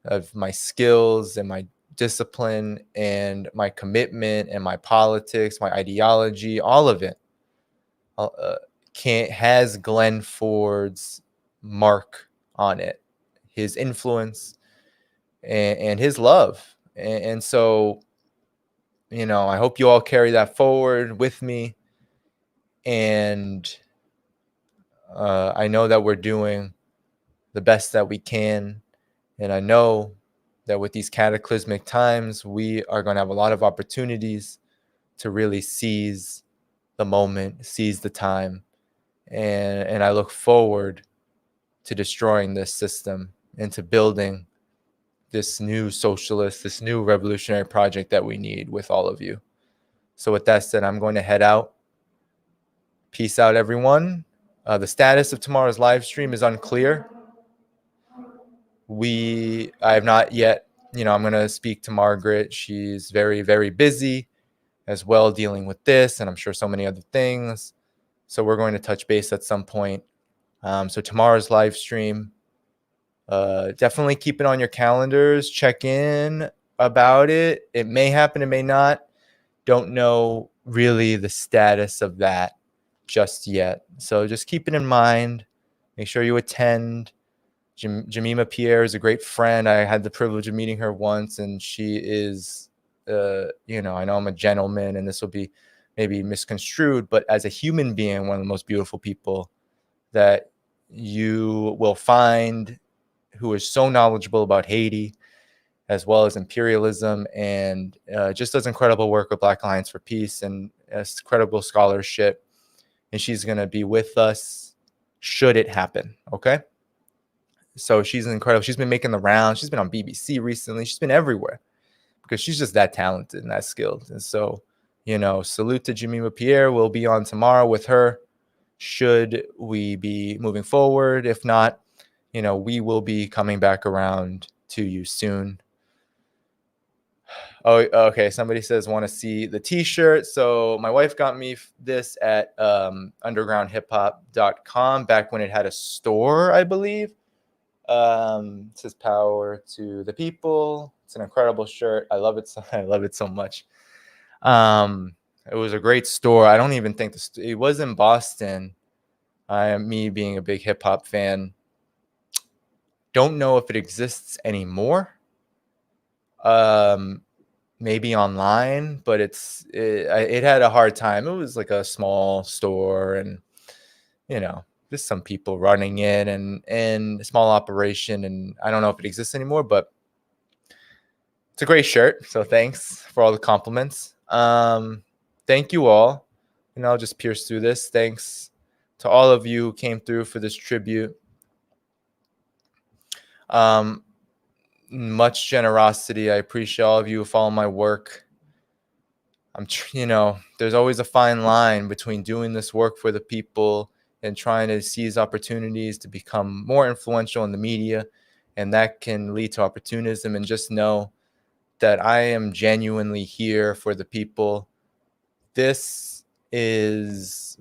of my skills and my discipline and my commitment and my politics, my ideology, all of it has Glen Ford's mark on it, his influence and his love. And so, I hope you all carry that forward with me. And I know that we're doing the best that we can. And I know that with these cataclysmic times, we are going to have a lot of opportunities to really seize the moment, seize the time. And I look forward to destroying this system and to building this new socialist, this new revolutionary project that we need with all of you. So with that said, I'm going to head out. Peace out, everyone. The status of tomorrow's live stream is unclear. I have not yet, I'm going to speak to Margaret. She's very, very busy as well dealing with this, and I'm sure so many other things. So we're going to touch base at some point. So tomorrow's live stream, definitely keep it on your calendars. Check in about it. It may happen, it may not. Don't know really the status of that just yet. So just keep it in mind. Make sure you attend. Jemima Pierre is a great friend. I had the privilege of meeting her once, and she is, I know I'm a gentleman, and this will be maybe misconstrued, but as a human being, one of the most beautiful people that you will find, who is so knowledgeable about Haiti as well as imperialism, and just does incredible work with Black Alliance for Peace and incredible scholarship. And she's going to be with us should it happen. Okay. So she's incredible. She's been making the rounds. She's been on BBC recently. She's been everywhere because she's just that talented and that skilled. And so, salute to Jemima Pierre. We'll be on tomorrow with her should we be moving forward. If not, we will be coming back around to you soon. Oh, okay. Somebody says want to see the t-shirt. So my wife got me this at undergroundhiphop.com back when it had a store, I believe. It says power to the people. It's an incredible shirt. I love it. I love it so much. It was a great store. I don't even think it was in Boston. Me being a big hip hop fan, don't know if it exists anymore. Maybe online, but it had a hard time. It was like a small store, and just some people running it and a small operation, and I don't know if it exists anymore, but it's a great shirt. So thanks for all the compliments. Thank you all. And I'll just pierce through this. Thanks to all of you who came through for this tribute. Much generosity. I appreciate all of you who follow my work. There's always a fine line between doing this work for the people and trying to seize opportunities to become more influential in the media. And that can lead to opportunism. And just know that I am genuinely here for the people. This is,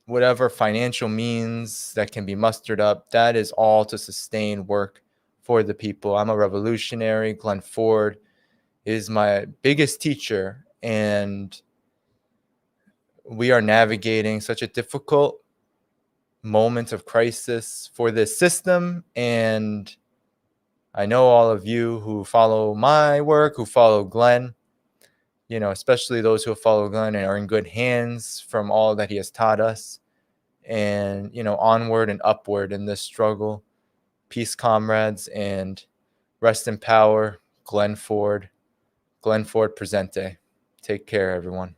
whatever financial means that can be mustered up, that is all to sustain work for the people. I'm a revolutionary. Glen Ford is my biggest teacher, and we are navigating such a difficult moment of crisis for this system. And I know all of you who follow my work, who follow Glen, especially those who follow Glen and are in good hands from all that he has taught us, and, onward and upward in this struggle. Peace, comrades, and rest in power, Glen Ford. Glen Ford Presente. Take care, everyone.